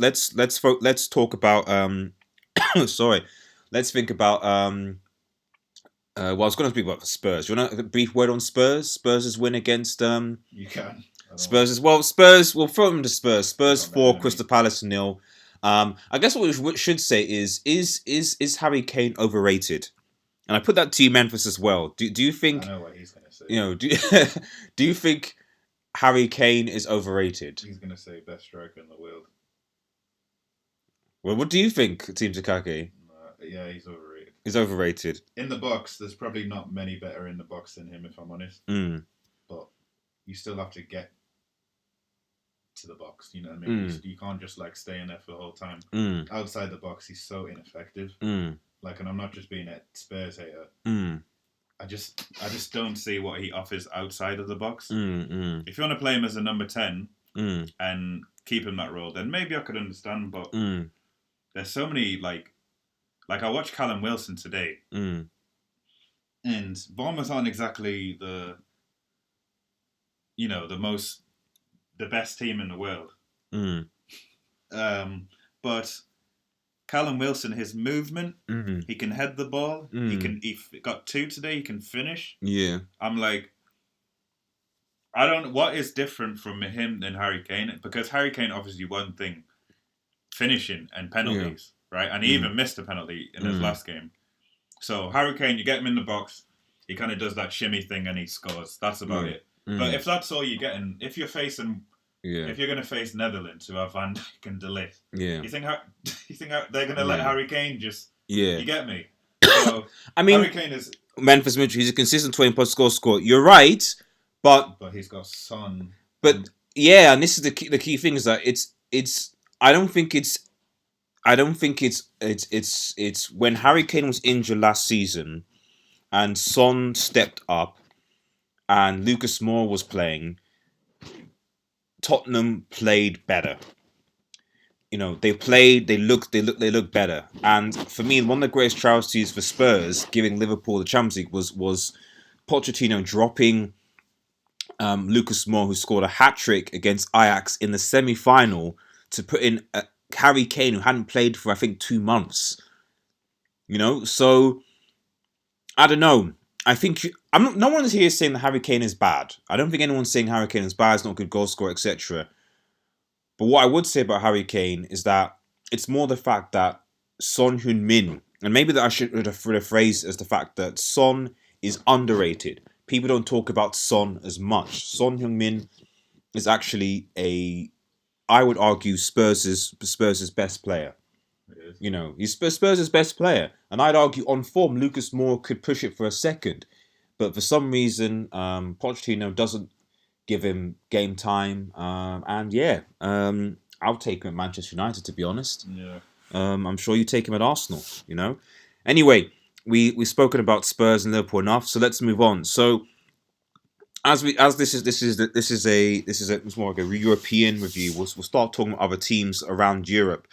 talk about sorry. Let's think about I was going to speak about Spurs. You want a brief word on Spurs? Spurs' win against You can. Spurs as well. Spurs. We'll throw them to Spurs. Spurs 4, Crystal Palace 0. I guess what we should say is Harry Kane overrated? And I put that to you, Memphis, as well. Do you think? I know what he's going to say. Do you think Harry Kane is overrated? He's going to say best striker in the world. Well, what do you think, Team Takaki? Yeah, he's overrated. He's overrated. In the box, there's probably not many better in the box than him, if I'm honest. But you still have to get to the box, you know what I mean? You can't just stay in there for the whole time. Outside the box, he's so ineffective. And I'm not just being a Spurs hater. I just don't see what he offers outside of the box. If you want to play him as a number 10 and keep him that role, then maybe I could understand. But there's so many I watched Callum Wilson today, and Bournemouth aren't exactly the best team in the world. But Callum Wilson, his movement, he can head the ball. He got 2 today. He can finish. Yeah, I'm I don't. What is different from him than Harry Kane? Because Harry Kane, obviously, one thing, finishing and penalties, right? And he even missed a penalty in his last game. So Harry Kane, you get him in the box, he kind of does that shimmy thing and he scores. That's about it. But if that's all you're getting, if you're facing, if you're going to face Netherlands who have Van Dijk and De Ligt, you think they're going to let Harry Kane just? You get me? So I mean, Harry Kane is Memphis Mitchell. He's a consistent 20+ score. You're right, but he's got Son. But yeah, and this is the key thing is that it's. I don't think it's when Harry Kane was injured last season, and Son stepped up, and Lucas Moura was playing. Tottenham played better. You know, they looked better. And for me, one of the greatest travesties for Spurs giving Liverpool the Champions League was Pochettino dropping Lucas Moura, who scored a hat-trick against Ajax in the semi-final, to put in Harry Kane, who hadn't played for, I think, 2 months. You know, so I don't know. I think no one here is saying that Harry Kane is bad. I don't think anyone's saying Harry Kane is bad, he's not a good goal scorer, etc. But what I would say about Harry Kane is that it's more the fact that Son Heung-min, and maybe that I should rephrase as the fact that Son is underrated. People don't talk about Son as much. Son Heung-min is actually I would argue, Spurs' best player. You know, he's Spurs' best player. And I'd argue on form, Lucas Moura could push it for a second. But for some reason, Pochettino doesn't give him game time. I'll take him at Manchester United, to be honest. Yeah. I'm sure you take him at Arsenal, you know. Anyway, we've spoken about Spurs and Liverpool enough, so let's move on. So this is more like a European review. We'll start talking about other teams around Europe.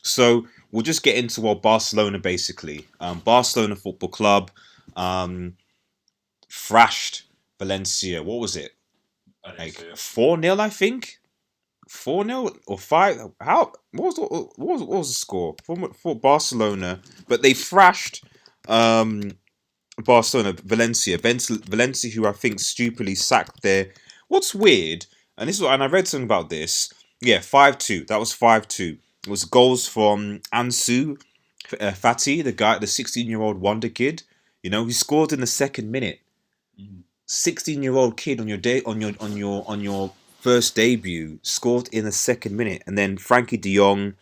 So we'll just get into Barcelona basically. Barcelona Football Club thrashed Valencia. What was it? Like 4-0, I think. 4-0 or 5? How? What was the score for Barcelona? But they thrashed Barcelona, Valencia, who I think stupidly sacked their. What's weird, and I read something about this. Yeah, 5-2. That was 5-2. It was goals from Ansu Fati, the 16-year-old wonder kid. You know, he scored in the second minute. 16-year-old kid on your first debut scored in the second minute, and then Frankie De Jong,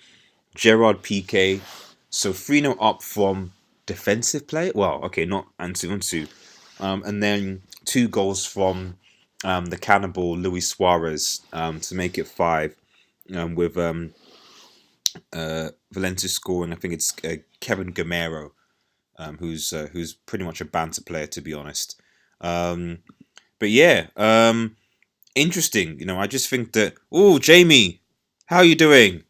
Gerard Piqué. So 3-0 up from defensive play. Well, okay, not Ansu. And then 2 goals from the cannibal Luis Suarez to make it 5. With Valencia scoring, I think it's Kevin Gamero, who's pretty much a banter player, to be honest. But yeah, interesting. You know, I just think that. Oh, Jamie, how are you doing?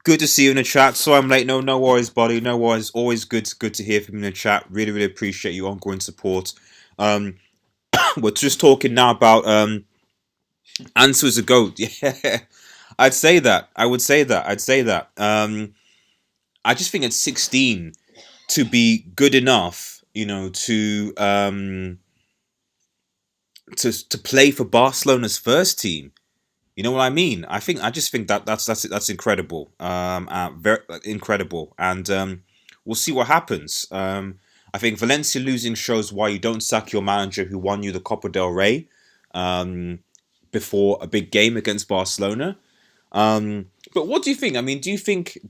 Good to see you in the chat. So I'm late. No worries, buddy. No worries. Always good to hear from you in the chat. Really appreciate your ongoing support. We're just talking now about Ansu is a GOAT. Yeah, I'd say that. I would say that. I'd say that. I just think at 16 to be good enough, you know, to play for Barcelona's first team. You know what I mean? I just think that's incredible. Very incredible, and we'll see what happens. I think Valencia losing shows why you don't sack your manager who won you the Copa del Rey before a big game against Barcelona. But what do you think? I mean, do you think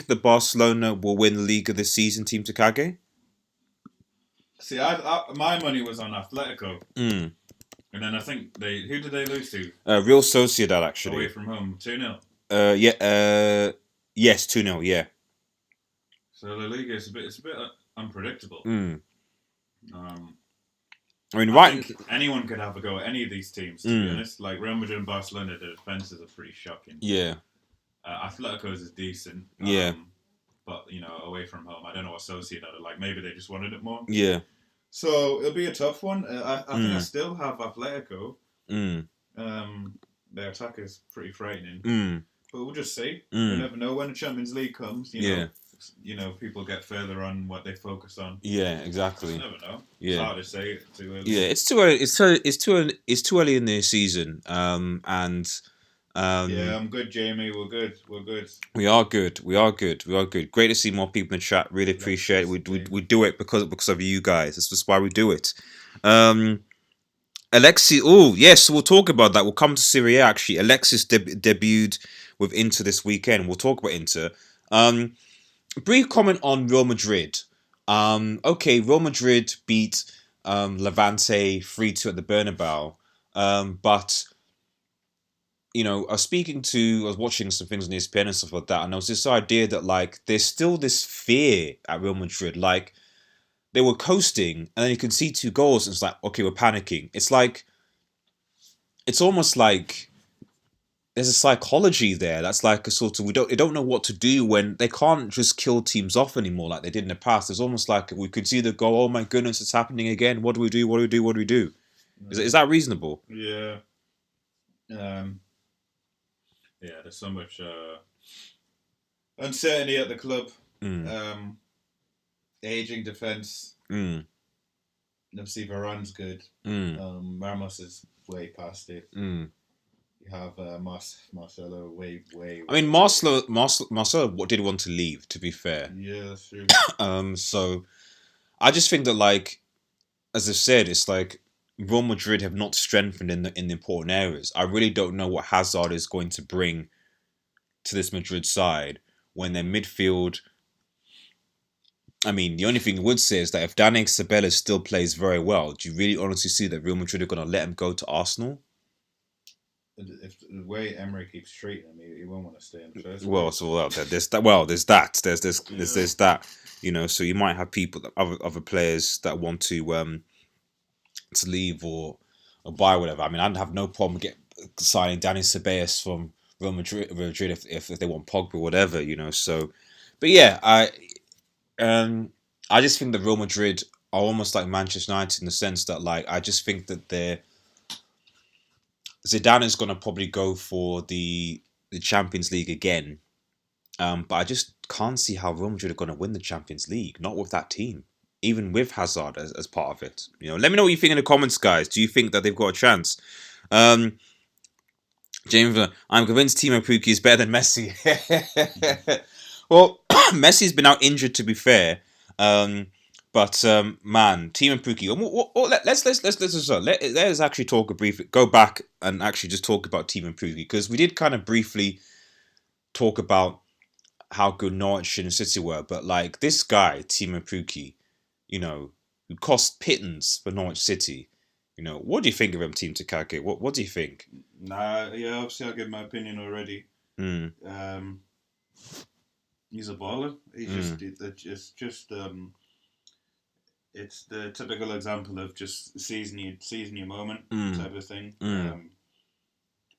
that Barcelona will win the Liga this season, Team Takagi? See, my money was on Atletico. And then I think who did they lose to? Real Sociedad, actually. Away from home, 2-0. Yes, 2-0, yeah. So the Liga is a bit unpredictable. I mean, right? Think anyone could have a go at any of these teams, to be honest. Like Real Madrid and Barcelona, the defenses are pretty shocking. Yeah. Atletico's is decent. Yeah. But, you know, away from home, I don't know what Sociedad are like. Maybe they just wanted it more. Yeah. So it'll be a tough one. I think I still have Atletico. Their attack is pretty frightening. But we'll just see. You never know when the Champions League comes. You know, people get further on what they focus on. Yeah, exactly. You never know. Yeah. It's hard to say. It's too early. Yeah, it's too early. It's too early in the season. And Yeah, I'm good, Jamie. We're good. We're good. We are good. We are good. We are good. Great to see more people in the chat. Really appreciate it. We do it because of you guys. That's just why we do it. Alexi. Oh yes, we'll talk about that. We'll come to Serie A actually. Alexis debuted with Inter this weekend. We'll talk about Inter. Brief comment on Real Madrid. Okay, Real Madrid beat Levante 3-2 at the Bernabeu. But I was watching some things on ESPN and stuff like that, and there was this idea that like there's still this fear at Real Madrid. Like they were coasting, and then you can see 2 goals, and it's like, okay, we're panicking. It's almost like there's a psychology there that's like a sort of they don't know what to do when they can't just kill teams off anymore like they did in the past. It's almost like we could see the goal. Oh my goodness, it's happening again. What do we do? What do we do? What do we do? Is that reasonable? Yeah. Yeah, there's so much uncertainty at the club. Aging defense. Obviously, Varane's good. Ramos is way past it. You have Marcelo way. I mean, Marcelo did want to leave. To be fair. Yeah, that's true. So I just think that, like, as I said, it's like Real Madrid have not strengthened in the important areas. I really don't know what Hazard is going to bring to this Madrid side when their midfield. I mean, the only thing I would say is that if Dani Ceballos still plays very well, do you really honestly see that Real Madrid are going to let him go to Arsenal? If the way Emery keeps treating him, he won't want to stay in the first. There's that. There's that. So you might have people, other players that want to leave or buy whatever. I mean, I'd have no problem signing Dani Ceballos from Real Madrid if they want Pogba or whatever. So, but yeah, I just think that Real Madrid are almost like Manchester United in the sense that, like, I just think that Zidane is going to probably go for the Champions League again. But I just can't see how Real Madrid are going to win the Champions League, not with that team, even with Hazard as part of it. Let me know what you think in the comments, guys. Do you think that they've got a chance? James, I'm convinced Timo Pukki is better than Messi. Well, Messi's been out injured, to be fair. But man, Timo Pukki. Let's actually go back and actually just talk about Timo Pukki, because we did kind of briefly talk about how good Norwich and City were, but like this guy Timo Pukki, who cost pittance for Norwich City. What do you think of him, Team Takake? What do you think? Obviously I'll give my opinion already. He's a baller. It's the typical example of just seizing your moment type of thing.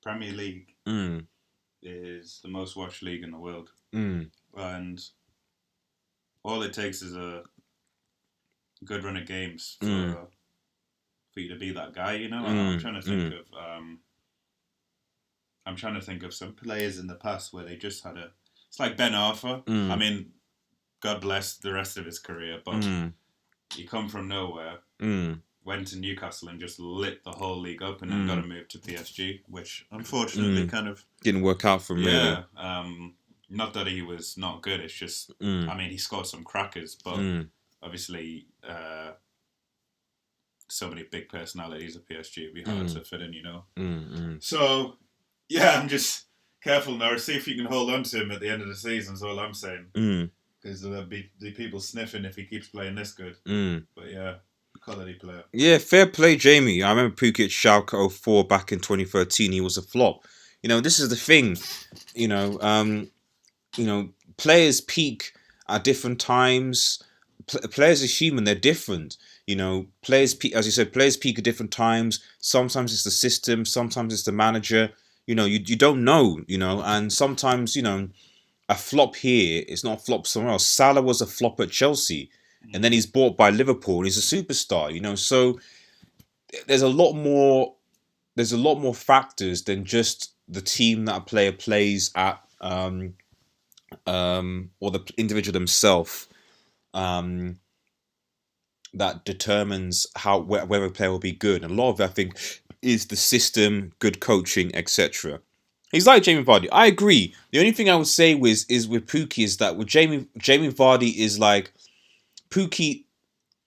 Premier League is the most watched league in the world, and all it takes is a good run of games for you to be that guy. I'm trying to think of some players in the past where they just had it's like Ben Arfa. I mean, God bless the rest of his career, but he come from nowhere, went to Newcastle and just lit the whole league up, and then got a move to PSG, which unfortunately kind of didn't work out for him. Yeah, not that he was not good. It's just, I mean, he scored some crackers, but obviously, so many big personalities at PSG, it'd be hard to fit in, So, yeah, I'm just careful now. See if you can hold on to him at the end of the season, is all I'm saying. Because there'll be the people sniffing if he keeps playing this good. But yeah, quality player. Yeah, fair play, Jamie. I remember Pukki at Schalke 04 back in 2013. He was a flop. This is the thing. Players peak at different times. Players are human. They're different. Players peak, as you said, players peak at different times. Sometimes it's the system. Sometimes it's the manager. You don't know. And sometimes a flop here is not a flop somewhere else. Salah was a flop at Chelsea, and then he's bought by Liverpool and he's a superstar. So there's a lot more. There's a lot more factors than just the team that a player plays at, or the individual themselves, that determines whether a player will be good. And a lot of it, I think, is the system, good coaching, etc. He's like Jamie Vardy. I agree. The only thing I would say is with Pukki is that with Jamie Vardy is like Pukki.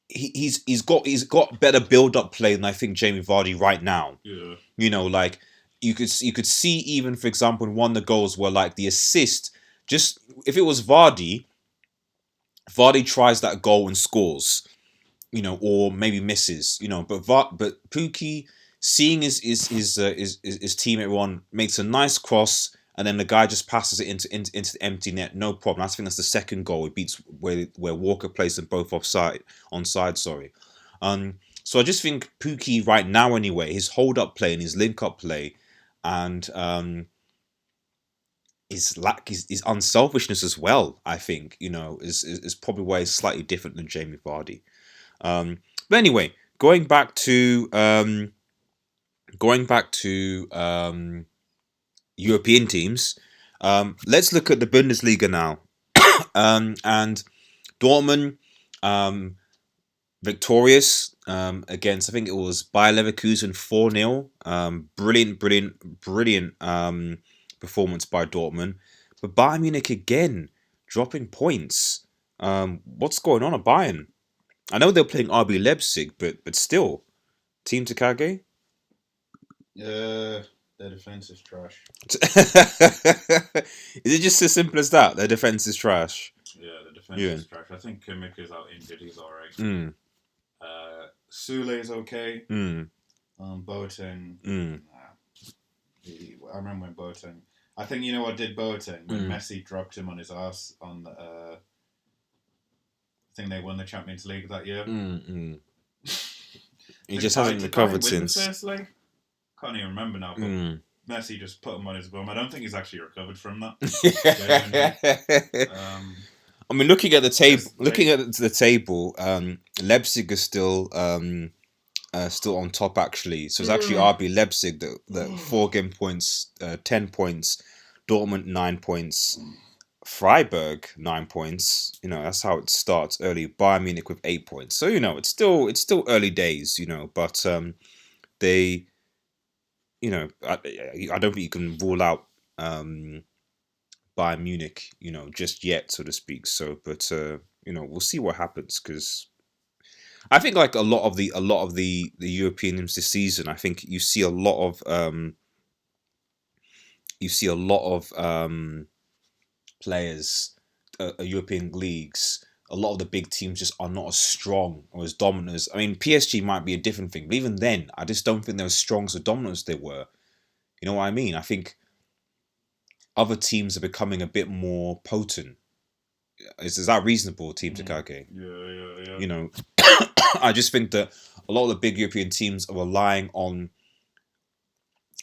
He's got better build up play than I think Jamie Vardy right now. Yeah. You know, like you could see even for example in one of the goals where like the assist, just if it was Vardy tries that goal and scores, you know, or maybe misses, you know, but Pukki seeing his teammate Ron makes a nice cross and then the guy just passes it into the empty net, no problem. I think that's the second goal. It beats where Walker placed them both onside. Sorry. So I just think Pukki right now anyway, his hold up play and his link up play, and his unselfishness as well. I think is probably why he's slightly different than Jamie Vardy. But anyway, going back to European teams. Let's look at the Bundesliga now. And Dortmund victorious against, I think it was Bayer Leverkusen 4-0. Brilliant performance by Dortmund. But Bayern Munich again dropping points. What's going on at Bayern? I know they're playing RB Leipzig, but still, Team Takagi? Their defense is trash. Is it just as simple as that? Their defense is trash. Yeah, the defense is trash. I think Kimmich is out injured. He's all right. Sule is okay. Boateng. I remember when Boateng. I think you know what did Boateng when Messi dropped him on his ass on the. I think they won the Champions League that year. He just hasn't recovered since. The first leg? Can't even remember now. But Messi just put him on his bum. I don't think he's actually recovered from that. I mean, looking at the table, Leipzig is still on top actually. So it's actually RB Leipzig that 4 game points, 10 points, Dortmund 9 points, Freiburg 9 points. You know, that's how it starts early. Bayern Munich with 8 points. So it's still early days. But they, I don't think you can rule out Bayern Munich, just yet, so to speak. So, but we'll see what happens, because I think like a lot of the European teams this season, I think you see a lot of players, European leagues. A lot of the big teams just are not as strong or as dominant as. I mean, PSG might be a different thing, but even then, I just don't think they're as strong as dominant as they were. You know what I mean? I think other teams are becoming a bit more potent. Is that reasonable, Team Takagi? Yeah. I just think that a lot of the big European teams are relying on.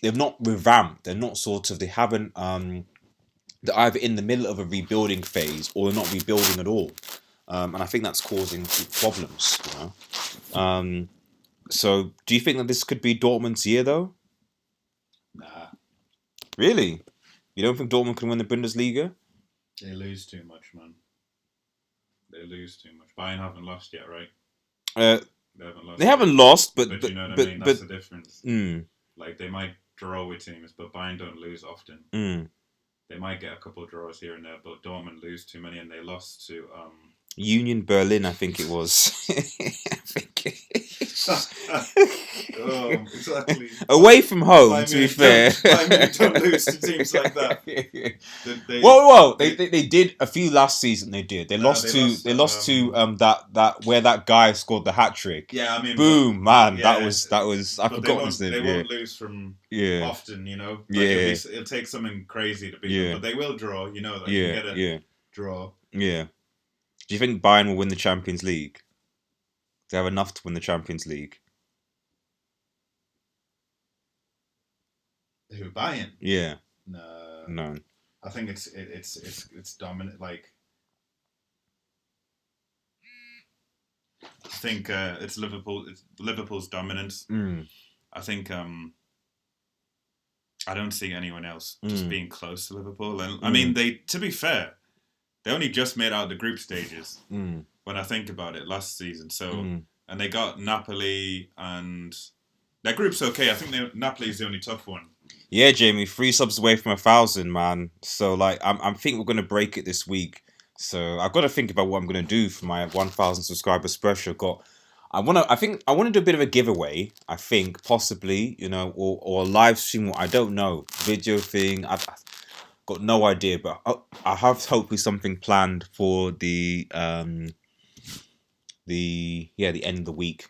They've not revamped. They're not they haven't. They're either in the middle of a rebuilding phase or they're not rebuilding at all, and I think that's causing problems. So, do you think that this could be Dortmund's year, though? Nah. Really? You don't think Dortmund can win the Bundesliga? They lose too much, man. They lose too much. Bayern haven't lost yet, right? They haven't lost, but you know what I mean? That's the difference. Like, they might draw with teams, but Bayern don't lose often. They might get a couple of draws here and there, but Dortmund lose too many, and they lost to Union Berlin, I think it was. Exactly. Away from home, to be fair. Don't lose to teams like that. They did a few last season. They did. They lost to that where that guy scored the hat trick. Yeah, I mean, boom, man. Yeah, that was. I forgot his name. They won't lose from often, Like it'll take something crazy to beat them, but they will draw. You can get a draw. Yeah. Do you think Bayern will win the Champions League? They have enough to win the Champions League. Who, Bayern? Yeah. No. I think it's dominant. Like, I think it's Liverpool. It's Liverpool's dominance. I think I don't see anyone else just being close to Liverpool. And I mean, to be fair, they only just made out the group stages. When I think about it, last season. So and they got Napoli, and their group's okay. I think Napoli's the only tough one. Yeah, Jamie, 3 subs away from 1,000, man. So like, I'm think we're gonna break it this week. So I've got to think about what I'm gonna do for my 1,000 subscriber special. I think I want to do a bit of a giveaway. I think possibly, or a live stream. I don't know, video thing. I've got no idea, but I have hopefully something planned for the end of the week.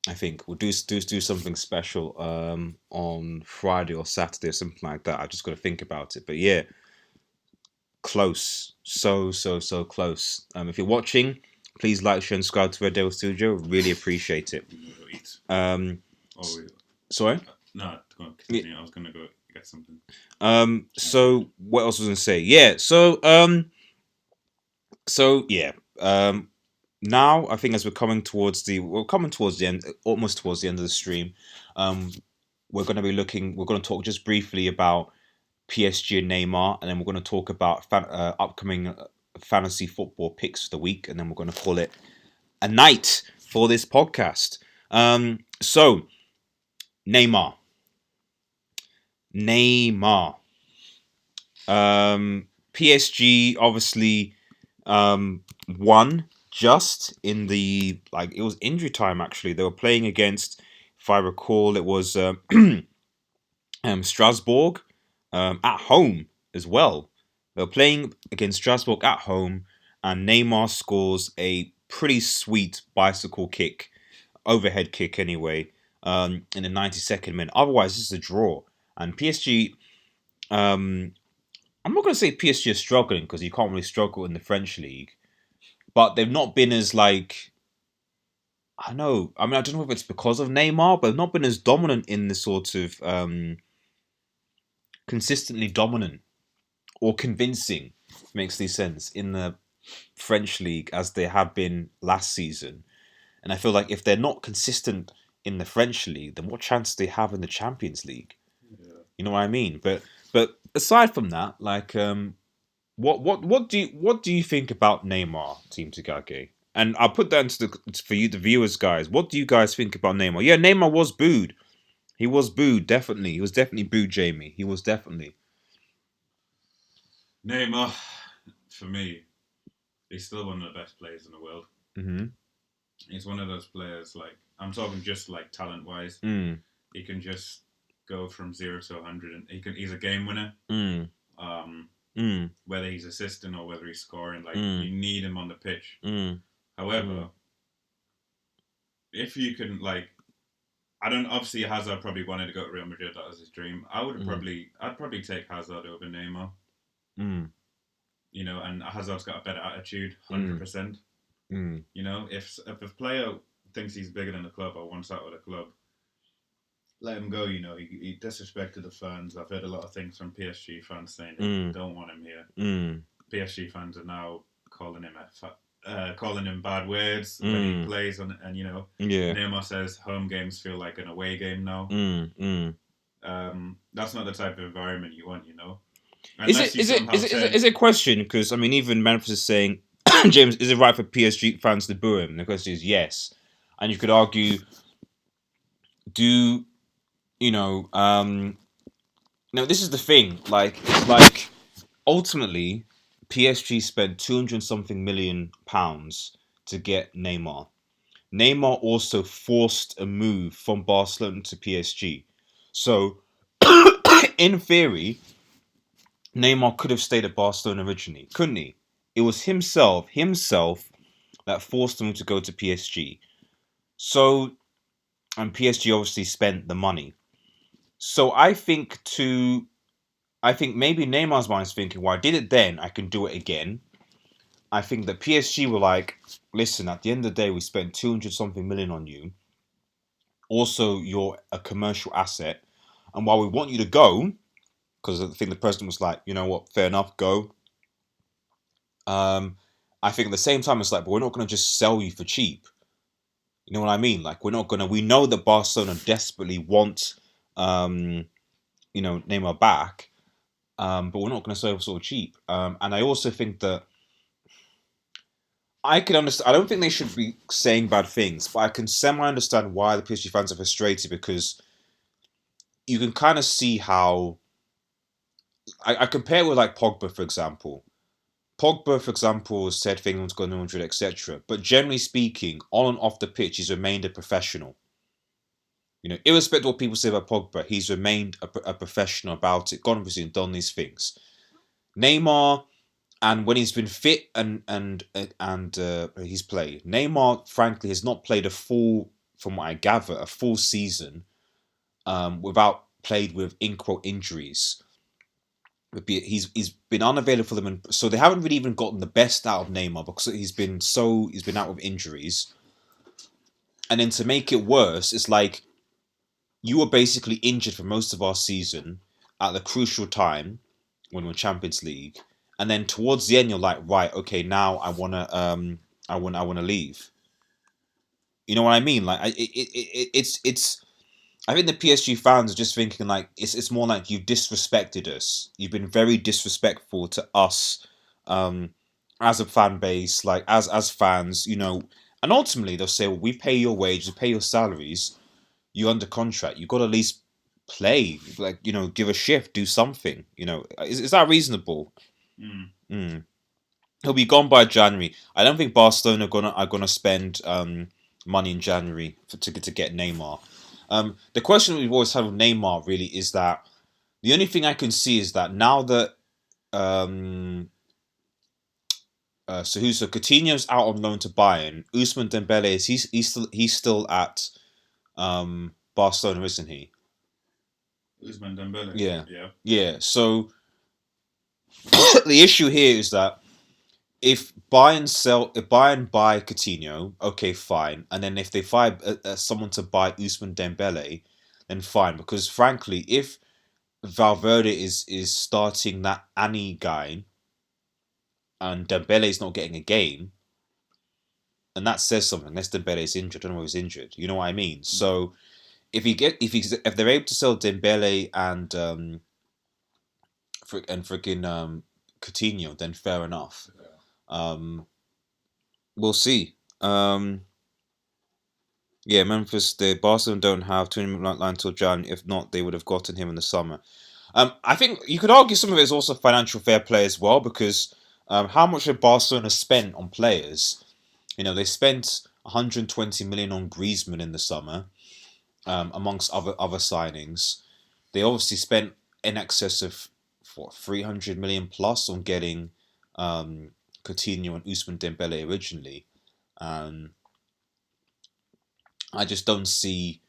I think we'll do something special on Friday or Saturday or something like that. I just got to think about it. But yeah, close, so close. If you're watching, please like, share, and subscribe to Red Devil Studio. Really appreciate it. Sorry. No, go on, continue. I was gonna go get something. So what else was I gonna say? Yeah. So yeah. Now I think as we're coming towards the end, almost towards the end of the stream, we're going to talk just briefly about PSG and Neymar, and then we're going to talk about upcoming fantasy football picks for the week, and then we're going to call it a night for this podcast. So Neymar. PSG obviously won just in it was injury time. Actually, they were playing against, if I recall, it was Strasbourg at home as well. They were playing against Strasbourg at home, and Neymar scores a pretty sweet bicycle kick, overhead kick anyway, in the 92nd minute. Otherwise, this is a draw. And PSG, I'm not going to say PSG are struggling, because you can't really struggle in the French league, but they've not been as I don't know if it's because of Neymar, but they've not been as dominant in the sort of consistently dominant or convincing, makes any sense, in the French league as they have been last season. And I feel like if they're not consistent in the French league, then what chance do they have in the Champions League? Yeah. You know what I mean? But aside from that, what do you think about Neymar, Team Tagake? And I'll put that for you, the viewers, guys. What do you guys think about Neymar? Yeah, Neymar was booed. He was booed, definitely. He was definitely booed, Jamie. He was definitely. Neymar, for me, he's still one of the best players in the world. Mm-hmm. He's one of those players, I'm talking just talent-wise. He can just go from 0 to 100, and he's a game winner. Whether he's assisting or whether he's scoring, you need him on the pitch. However, if you can, obviously Hazard probably wanted to go to Real Madrid. That was his dream. I'd probably take Hazard over Neymar. And Hazard's got a better attitude, 100%. If a player thinks he's bigger than the club or wants out of the club, let him go. He disrespected the fans. I've heard a lot of things from PSG fans saying they don't want him here. PSG fans are now calling him bad words when he plays, and Neymar says home games feel like an away game now. That's not the type of environment you want. Is it a question? Because even Memphis is saying, James, is it right for PSG fans to boo him? And the question is yes. And you could argue, now this is the thing. It's ultimately, PSG spent 200 something million pounds to get Neymar. Neymar also forced a move from Barcelona to PSG. So, in theory, Neymar could have stayed at Barcelona originally, couldn't he? It was himself that forced him to go to PSG. So, and PSG obviously spent the money. So I think maybe Neymar's mind is thinking, well, I did it then, I can do it again. I think that PSG were like, listen, at the end of the day, we spent 200 something million on you. Also, you're a commercial asset. And while we want you to go, because I think the president was like, you know what, fair enough, go. I think at the same time, it's like, but we're not going to just sell you for cheap. You know what I mean? We know that Barcelona desperately want, Neymar back, but we're not going to sell for sort of cheap. And I also think that I can understand. I don't think they should be saying bad things, but I can semi-understand why the PSG fans are frustrated, because you can kind of see how I compare it with like Pogba, for example. Pogba, for example, said things going on, etc. But generally speaking, on and off the pitch, he's remained a professional. Irrespective of what people say about Pogba, he's remained a professional about it. Gone obviously and done these things. Neymar, and when he's been fit and he's played. Neymar, frankly, has not played from what I gather, a full season without played with in quote injuries. He's been unavailable for them, so they haven't really even gotten the best out of Neymar because he's been out with injuries. And then to make it worse, it's like you were basically injured for most of our season at the crucial time when we're Champions League, and then towards the end you're like, right, okay, now I wanna leave. You know what I mean? Like it's. I think the PSG fans are just thinking like it's more like you've disrespected us. You've been very disrespectful to us, as a fan base, like as fans, And ultimately they'll say, well, we pay your wages, we pay your salaries. You're under contract. You've got to at least play, like give a shift, do something. Is that reasonable? Mm. He'll be gone by January. I don't think Barcelona are gonna spend money in January to get Neymar. The question we've always had with Neymar really is that the only thing I can see is that now that so Coutinho's out on loan to Bayern, Ousmane Dembele he's still at Barcelona, isn't he? Ousmane Dembele. Yeah. Yeah. Yeah. So the issue here is that if Bayern buy Coutinho, okay, fine, and then if they find someone to buy Ousmane Dembele, then fine. Because frankly, if Valverde is starting that Annie guy, and Dembele is not getting a game, and that says something. Unless Dembele is injured, I don't know if he's injured. You know what I mean? So if they're able to sell Dembele and freaking Coutinho, then fair enough. We'll see. Yeah, Memphis. The Barcelona don't have tournament line until Jan. If not, they would have gotten him in the summer. I think you could argue some of it is also financial fair play as well because how much have Barcelona spent on players? They spent 120 million on Griezmann in the summer, amongst other signings. They obviously spent in excess of 300 million plus on getting Coutinho and Ousmane Dembele originally. I just don't see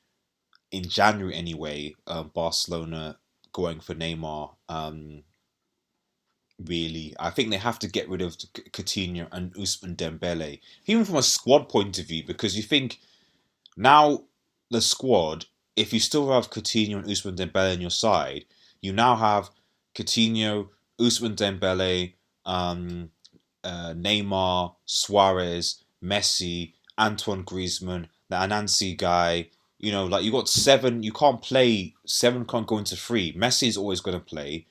in January anyway Barcelona going for Neymar. Really, I think they have to get rid of Coutinho and Ousmane Dembele, even from a squad point of view, because you think now the squad, if you still have Coutinho and Ousmane Dembele on your side, you now have Coutinho, Ousmane Dembele, Neymar, Suarez, Messi, Antoine Griezmann, the Anansi guy. Like you got seven. You can't play seven. Can't go into three. Messi is always going to play.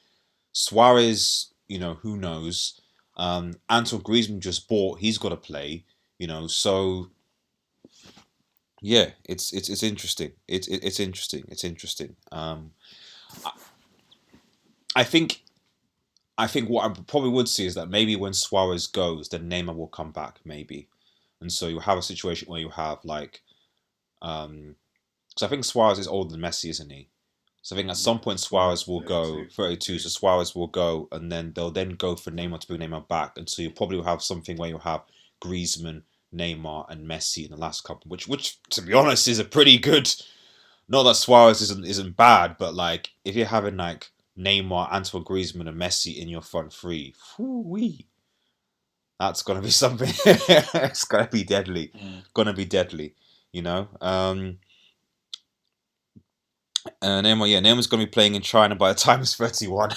Suarez, who knows? Antoine Griezmann just bought. He's got to play. So yeah, it's interesting. It's interesting. It's interesting. I think what I probably would see is that maybe when Suarez goes, then Neymar will come back, maybe, and so you'll have a situation where you have like, so I think Suarez is older than Messi, isn't he? So I think at some point Suarez will go 32. So Suarez will go, and then they'll then go for Neymar to bring Neymar back, and so you probably will have something where you'll have Griezmann, Neymar, and Messi in the last couple, which to be honest is a pretty good. Not that Suarez isn't bad, but like if you're having like Neymar, Antoine Griezmann, and Messi in your front three, whoo-wee, that's gonna be something. It's gonna be deadly. Gonna be deadly. Neymar's going to be playing in China by the time he's 31.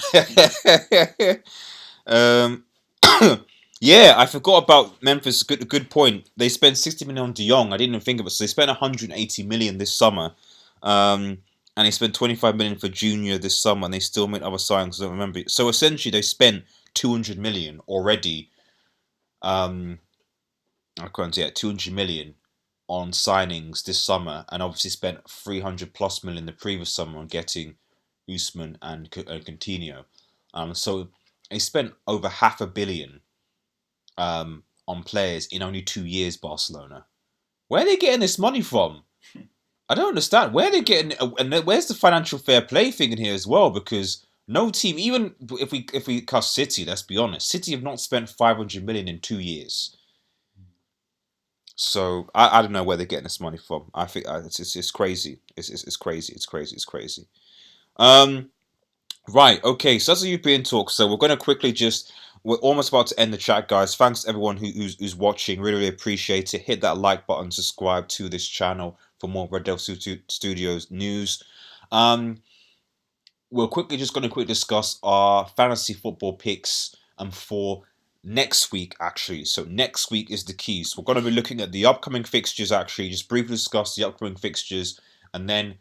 Yeah, I forgot about Memphis. Good point. They spent 60 million on De Jong. I didn't even think of it. So they spent 180 million this summer. And they spent 25 million for Junior this summer, and they still made other signings. I don't remember. So essentially, they spent 200 million already. I can't say 200 million on signings this summer, and obviously spent 300+ million the previous summer on getting Usman and Coutinho. So they spent over 500 million on players in only 2 years. Barcelona, where are they getting this money from? I don't understand where they're getting, and where's the financial fair play thing in here as well? Because no team, even if we cast City, let's be honest, City have not spent 500 million in 2 years. So I don't know where they're getting this money from. I think it's crazy. It's crazy. It's crazy. It's crazy. Right. Okay. So that's a European talk. So we're going to quickly just. We're almost about to end the chat, guys. Thanks to everyone who's watching. Really, really appreciate it. Hit that like button. Subscribe to this channel for more Red Devil Studios news. We're quickly just going to discuss our fantasy football picks for next week, actually. So next week is the key. So we're going to be looking at the upcoming fixtures, actually. Just briefly discuss the upcoming fixtures. And then,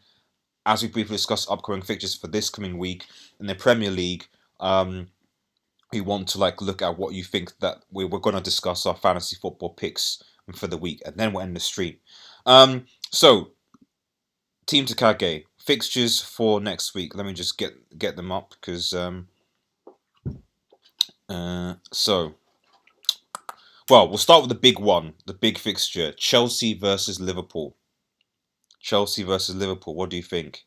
as we briefly discuss upcoming fixtures for this coming week in the Premier League, we want to look at what you think that we're going to discuss our fantasy football picks for the week. And then we'll end the stream. So, Team Takage. Fixtures for next week. Let me just get them up because we'll start with the big one, the big fixture: Chelsea versus Liverpool. Chelsea versus Liverpool. What do you think?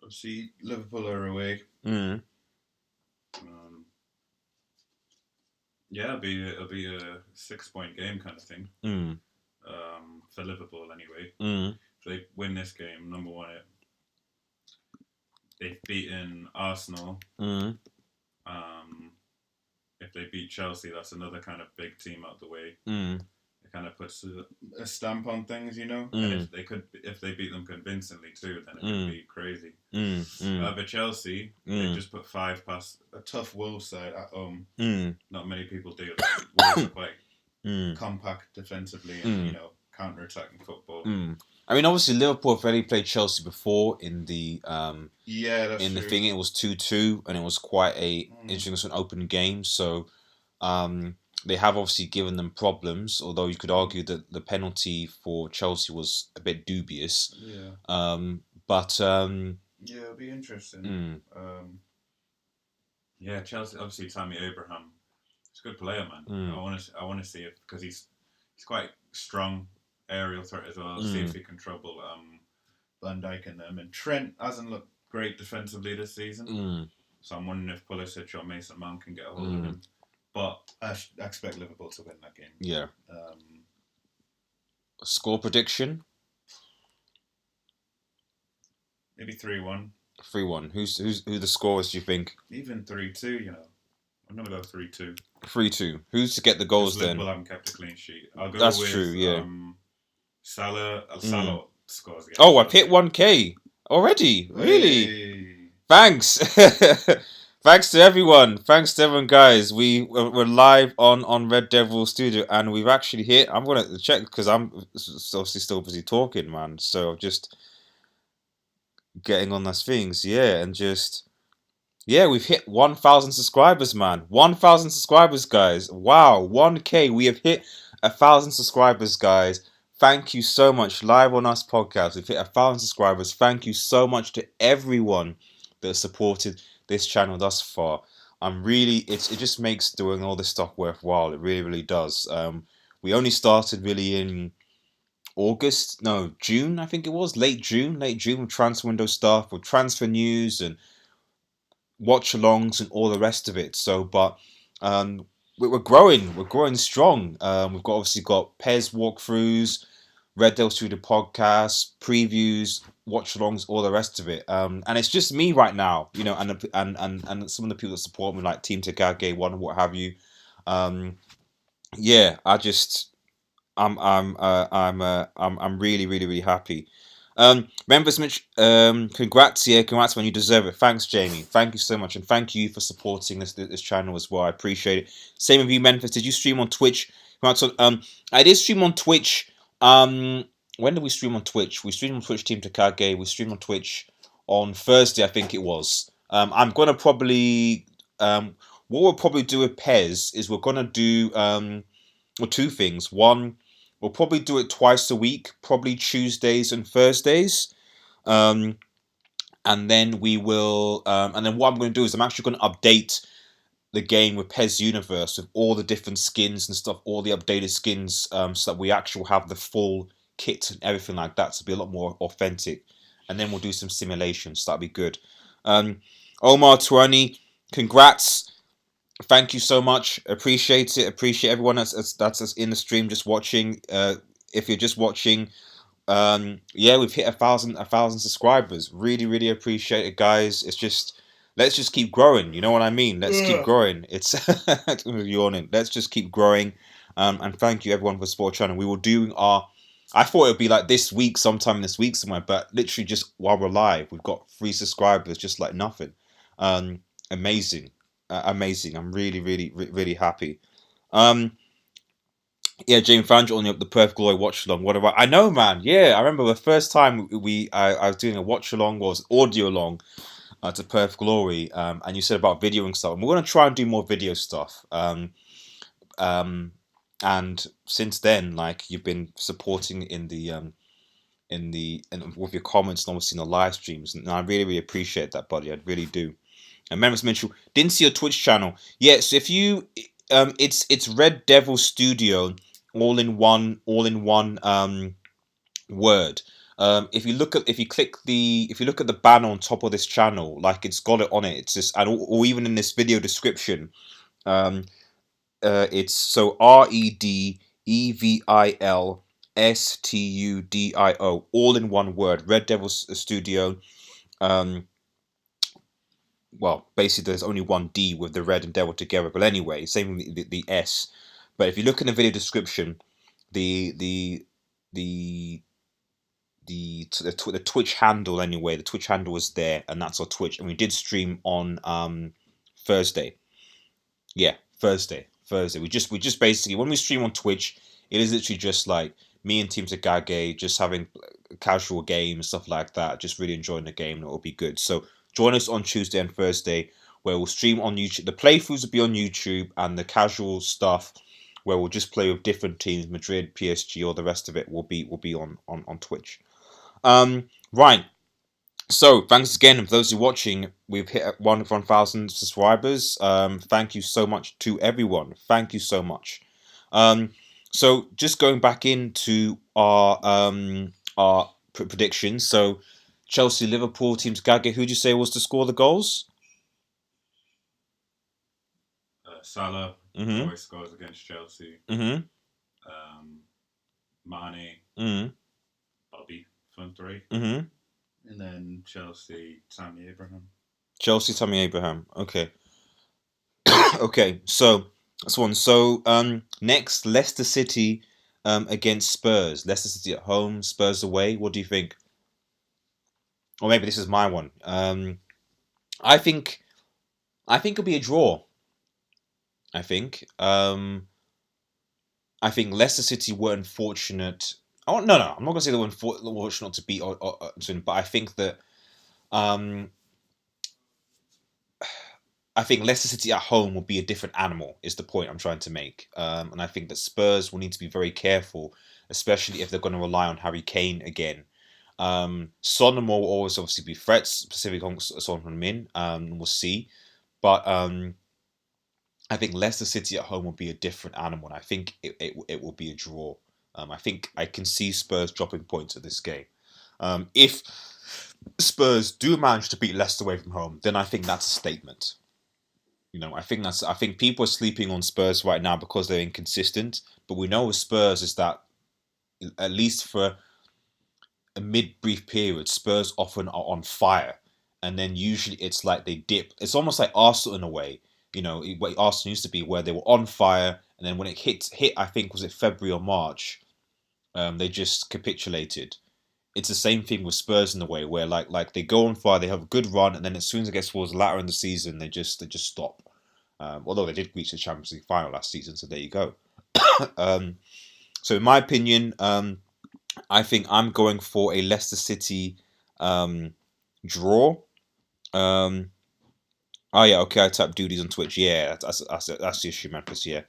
See, Liverpool are away. Yeah, it'll be a 6-point game kind of thing. For Liverpool anyway. If they win this game, number one, they've beaten Arsenal. If they beat Chelsea, that's another kind of big team out the way. It kind of puts a stamp on things, you know. And if they beat them convincingly too, then it would be crazy. But Chelsea, they just put 5 past a tough Wolves side at home. Not many people do. Wolves are quite compact defensively and counter-attacking football. I mean, obviously Liverpool have already played Chelsea before in the that's in the true. thing. It was 2-2, and it was quite a interesting open game. So they have obviously given them problems. Although you could argue that the penalty for Chelsea was a bit dubious. But it'll be interesting. Chelsea, obviously Tammy Abraham. He's a good player, man. I want to see it because he's quite strong aerial threat as well. See if he can trouble Van Dijk and them. And Trent hasn't looked great defensively this season. So I'm wondering if Pulisic or Mason Mount can get a hold of him. But I expect Liverpool to win that game. Yeah. Score prediction? Maybe 3-1. 3-1. Who the scorers do you think? Even 3-2, I'm going to go 3-2. 3-2. Who's to get the goals then? Liverpool haven't kept a clean sheet. I'll go That's with, true, yeah. Salah scores again. Oh, I've hit 1K already. Really? Hey. Thanks. Thanks to everyone. Thanks to everyone, guys. We're live on Red Devil Studio, and we've actually hit. I'm gonna check because I'm obviously still busy talking, man. So just getting on those things, yeah, and just we've hit 1,000 subscribers, man. 1,000 subscribers, guys. Wow, 1K. We have hit 1,000 subscribers, guys. Thank you so much. Live on Us podcast, we've hit 1,000 subscribers. Thank you so much to everyone that has supported this channel thus far. It just makes doing all this stuff worthwhile. It really, really does. We only started really in June, I think it was. Late June with transfer window stuff, with transfer news and watch-alongs and all the rest of it. So, but we're growing strong. We've obviously got Pez walkthroughs, Red Devil Studio podcasts, previews, watch-alongs, all the rest of it. And it's just me right now, and some of the people that support me, like Team Takage, One, what have you. I'm really, really, really happy. Memphis Mitch, congrats, congrats, man, you deserve it. Thanks, Jamie. Thank you so much, and thank you for supporting this channel as well. I appreciate it. Same with you, Memphis. Did you stream on Twitch? I did stream on Twitch. When did we stream on Twitch? We streamed on Twitch, Team Takage. We streamed on Twitch on Thursday, I think it was. I'm gonna probably what we'll probably do with Pez is we're gonna do or two things. One, we'll probably do it twice a week, probably Tuesdays and Thursdays. And then we will. And then what I'm going to do is I'm actually going to update the game with PES Universe with all the different skins and stuff, all the updated skins, so that we actually have the full kit and everything like that to be a lot more authentic. And then we'll do some simulations. So that'll be good. Omar 20, congrats. Thank you so much. Appreciate it. Appreciate everyone that's in the stream just watching. If you're just watching, yeah, we've hit a thousand subscribers. Really appreciate it, guys. It's just, let's just keep growing. You know what I mean? Let's keep growing. It's yawning. Let's just keep growing. And thank you everyone for support channel. We will do our. I thought it would be like sometime this week somewhere, but literally just while we're live, we've got 3 subscribers, just like nothing. Amazing, amazing. I'm really happy. Yeah, James found you on the Perth Glory watch along. What about? I know, man. Yeah, I remember the first time I was doing a watch along, was audio along to Perth Glory, and you said about video and stuff. And we're gonna try and do more video stuff. And since then, like, you've been supporting in with your comments and obviously in the live streams, and I really appreciate that, buddy. I really do. And Memphis Mitchell, didn't see your Twitch channel. Yeah, so if you, it's Red Devil Studio, all in one word. If you look at the banner on top of this channel, like, it's got it on it. It's just, and or even in this video description, it's so REDEVILSTUDIO, all in one word. Red Devil Studio. Well, basically, there's only one D with the red and devil together. But anyway, same with the S. But if you look in the video description, the Twitch handle, anyway, the Twitch handle is there, and that's our Twitch. And we did stream on Thursday. Yeah, Thursday. We just basically, when we stream on Twitch, it is literally just like me and Team Sagage just having casual games, stuff like that, just really enjoying the game, and it will be good. So join us on Tuesday and Thursday, where we'll stream on YouTube. The playthroughs will be on YouTube, and the casual stuff, where we'll just play with different teams, Madrid, PSG, or the rest of it, will be on Twitch. Right. So thanks again for those who are watching. We've hit 1,000 subscribers. Thank you so much to everyone. Thank you so much. So just going back into our predictions. So Chelsea, Liverpool, teams Gage. Who do you say was to score the goals? Salah always scores against Chelsea. Mane, Bobby front 3. And then Chelsea, Tammy Abraham. Okay. Okay, so that's one. So next, Leicester City against Spurs. Leicester City at home, Spurs away. What do you think? Or maybe this is my one. I think it'll be a draw. I think Leicester City were unfortunate. Oh no, I'm not gonna say they were unfortunate to beat but I think that I think Leicester City at home will be a different animal, is the point I'm trying to make. And I think that Spurs will need to be very careful, especially if they're going to rely on Harry Kane again. Son will always obviously be threats, specifically on Son Heung-min. We'll see. But I think Leicester City at home will be a different animal, and I think it will be a draw. I think I can see Spurs dropping points at this game. If Spurs do manage to beat Leicester away from home, then I think that's a statement. You know, I think people are sleeping on Spurs right now because they're inconsistent. But we know with Spurs is that, at least for a mid-brief period, Spurs often are on fire, and then usually it's like they dip. It's almost like Arsenal in a way. You know, what Arsenal used to be, where they were on fire, and then when it hit, I think was it February or March, they just capitulated. It's the same thing with Spurs in a way, where like they go on fire, they have a good run, and then as soon as it gets towards the latter in the season, they just stop. Although they did reach the Champions League final last season, so there you go. So in my opinion, I think I'm going for a Leicester City draw. Oh yeah, okay. I tapped duties on Twitch. Yeah, that's the issue, Memphis. Yeah.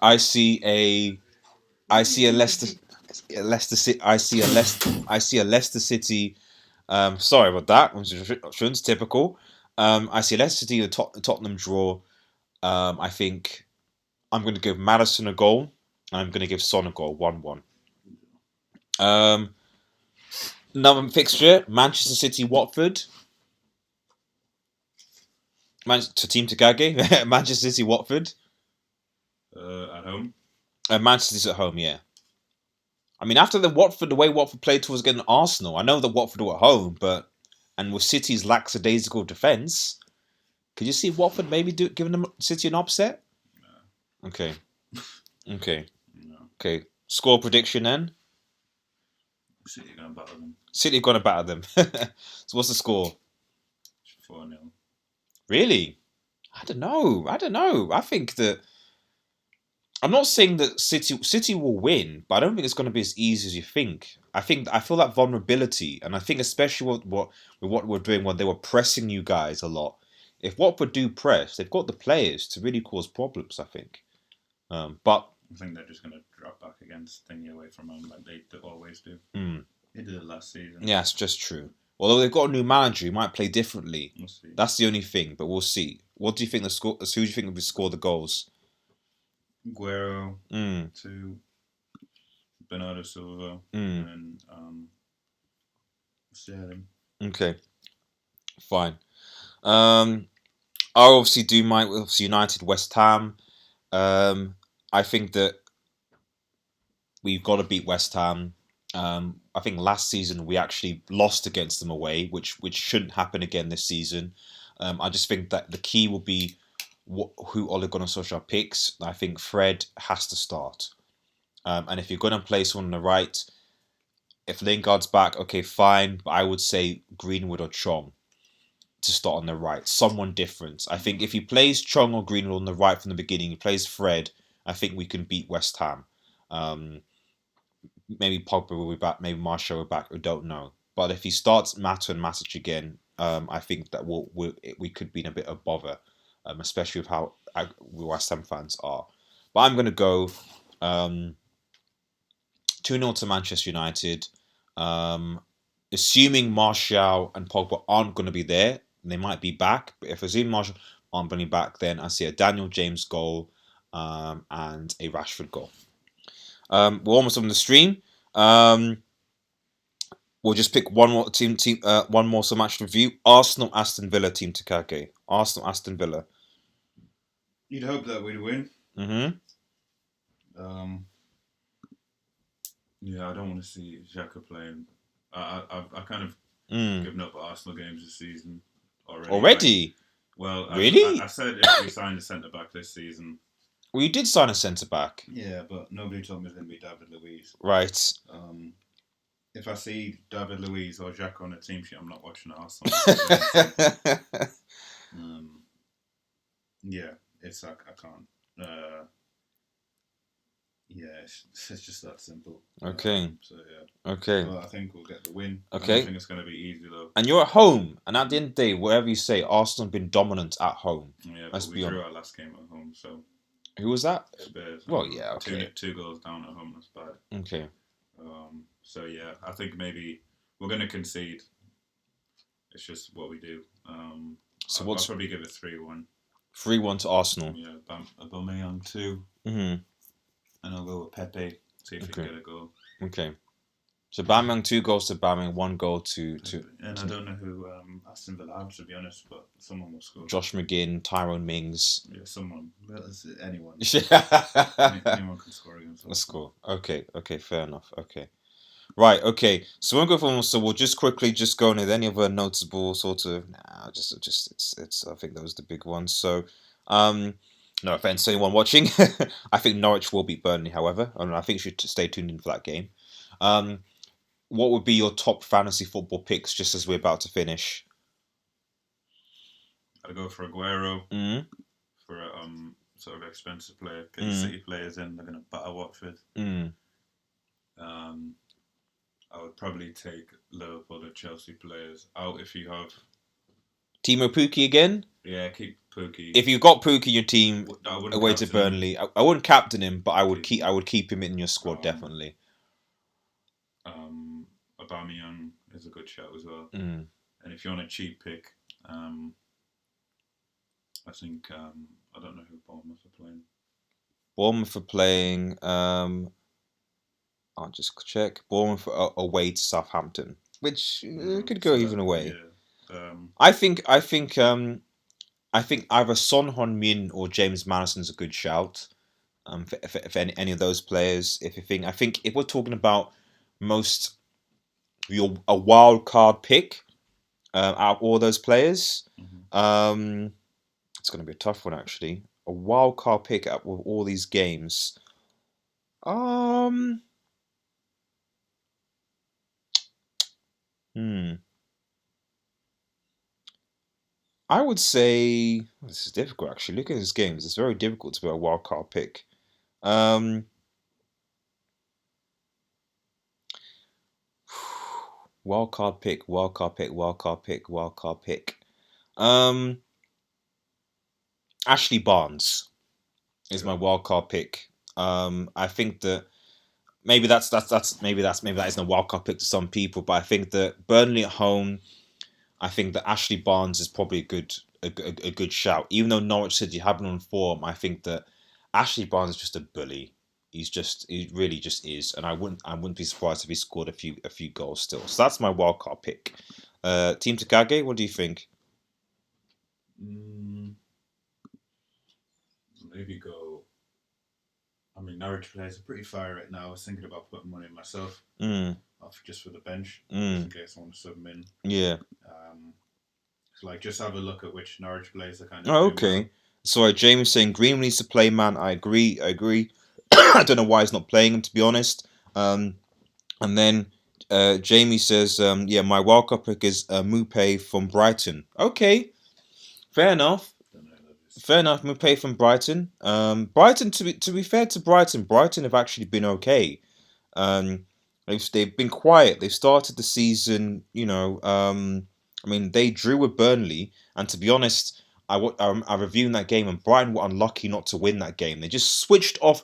I see a Leicester City. I see a Leicester City. Sorry about that. It's typical. I see Leicester City, the Tottenham draw. I think I'm going to give Madison a goal. And I'm going to give Son a goal. 1-1. Another fixture: Manchester City, Watford. To Team Takagi. Manchester City, Watford. At home. Manchester City's at home. Yeah. I mean, after the way Watford played towards getting Arsenal, I know that Watford were at home, and with City's lackadaisical defence, could you see Watford maybe giving them City an upset? No. Okay. No. Okay. Score prediction then? City going to batter them. City going to batter them. So what's the score? 4-0. Really? I don't know. I think that I'm not saying that City will win, but I don't think it's going to be as easy as you think. I feel that vulnerability, and I think especially with what we're doing when they were pressing you guys a lot. If Watford do press, they've got the players to really cause problems. I think, but I think they're just going to drop back against Thingy away from home like they always do. They did it last season. Yeah, it's just true. Although they've got a new manager, he might play differently. We'll see. That's the only thing, but we'll see. What do you think the score? Who do you think will score the goals? Aguero to Bernardo Silva and Sterling. Okay, fine. I obviously do my United West Ham. I think that we've got to beat West Ham. I think last season we actually lost against them away, which shouldn't happen again this season. I just think that the key will be who Ole Gunnar Solskjaer picks. I think Fred has to start. And if you're going to play someone on the right, if Lingard's back, okay, fine. But I would say Greenwood or Chong to start on the right. Someone different. I think if he plays Chong or Greenwood on the right from the beginning, he plays Fred, I think we can beat West Ham. Maybe Pogba will be back, maybe Martial will be back, I don't know. But if he starts Mata and Matic again, I think that we could be in a bit of bother, especially with how West Ham fans are. But I'm going to go 2-0 to Manchester United. Assuming Martial and Pogba aren't going to be there, they might be back. But if assuming Martial aren't going to be back, then I see a Daniel James goal and a Rashford goal. We're almost on the stream. We'll just pick one more one more match to review. Arsenal, Aston Villa, Team Takagi. Arsenal, Aston Villa. You'd hope that we'd win. Yeah, I don't want to see Xhaka playing. I've kind of given up Arsenal games this season already. Like, well, really? I said if we signed a centre back this season. Well, you did sign a centre back. Yeah, but nobody told me it was going to be David Luiz. Right. If I see David Luiz or Xhaka on a team sheet, I'm not watching Arsenal. Yeah, it's like I can't. Yeah, it's just that simple. Okay. So yeah. Okay. But I think we'll get the win. Okay. I don't think it's going to be easy though. And you're at home, and at the end of the day, whatever you say, Arsenal have been dominant at home. Yeah, but we drew our last game at home, so. Who was that? Spurs. Well, yeah, okay. Two goals down at home, that's bad. Okay. So yeah, I think maybe we're going to concede. It's just what we do. So I'll probably give it 3-1. 3-1 to Arsenal. Yeah, Aubameyang 2. And I'll go with Pepe, see if he can get a goal. Okay. So Aubameyang 2 goals to Aubameyang, 1 goal to. And I don't know who Aston Villa have, to be honest, but someone will score. Josh McGinn, Tyrone Mings. Yeah, someone. Anyone. Anyone can score against us. Let's score. Okay, fair enough. Okay. Right, okay. So we'll go for. So we'll just quickly go into any other notable sort of. It's. I think those are the big ones. So, no offense to anyone watching. I think Norwich will beat Burnley. However, I think you should stay tuned in for that game. What would be your top fantasy football picks? Just as we're about to finish. I'd go for Aguero. For a sort of expensive player. Get the City players in. They're going to batter Watford. I would probably take Liverpool or Chelsea players out if you have Timo Pukki again. Yeah, keep Pukki. If you've got Pukki in your team away to captain Burnley, I wouldn't captain him, but I would keep him in your squad definitely. Aubameyang is a good shout as well. Mm. And if you want a cheap pick, I think I don't know who Bournemouth are playing. Bournemouth are playing. I'll just check. Bournemouth are away to Southampton, which could go even away. Yeah. I think either Son Heung-min or James Maddison's a good shout. For any of those players, I think if we're talking about a wild card pick out of all those players, it's going to be a tough one actually. A wild card pick out with all these games. I would say this is difficult actually. Look at these games; it's very difficult to be a wild card pick. Wild card pick. Ashley Barnes is my wild card pick. I think that maybe that isn't a wild card pick to some people, but I think that Burnley at home, I think that Ashley Barnes is probably a good shout. Even though Norwich City have been on form, I think that Ashley Barnes is just a bully. He really just is, and I wouldn't be surprised if he scored a few goals still. So that's my wild card pick. Team Takage, what do you think? Maybe go. I mean, Norwich players are pretty fire right now. I was thinking about putting money in myself, just for the bench, just in case I want to sub them in. Yeah. So just have a look at which Norwich players are kind of. Oh, okay. Well. Sorry, James saying Green needs to play, man. I agree. I don't know why he's not playing him, to be honest. And then Jamie says, yeah, my wild card pick is Mupe from Brighton. Okay, fair enough. Mupe from Brighton. Brighton, to be fair to Brighton have actually been okay. They've been quiet. They've started the season, I mean, they drew with Burnley, and to be honest, I reviewed that game, and Brighton were unlucky not to win that game. They just switched off.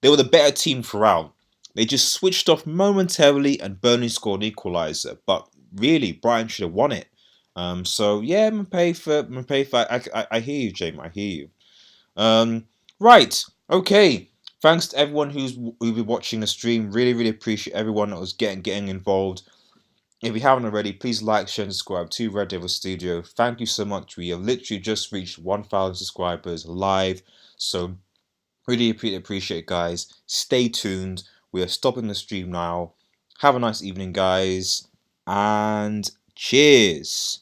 They were the better team throughout. They just switched off momentarily, and Burnley scored an equaliser. But really, Brighton should have won it. So yeah, I hear you, Jamie. I hear you. Right. Okay. Thanks to everyone who's been watching the stream. Really, really appreciate everyone that was getting involved. If you haven't already, please like, share, and subscribe to Red Devil Studio. Thank you so much. We have literally just reached 1,000 subscribers live. So really appreciate it, guys. Stay tuned. We are stopping the stream now. Have a nice evening, guys. And cheers.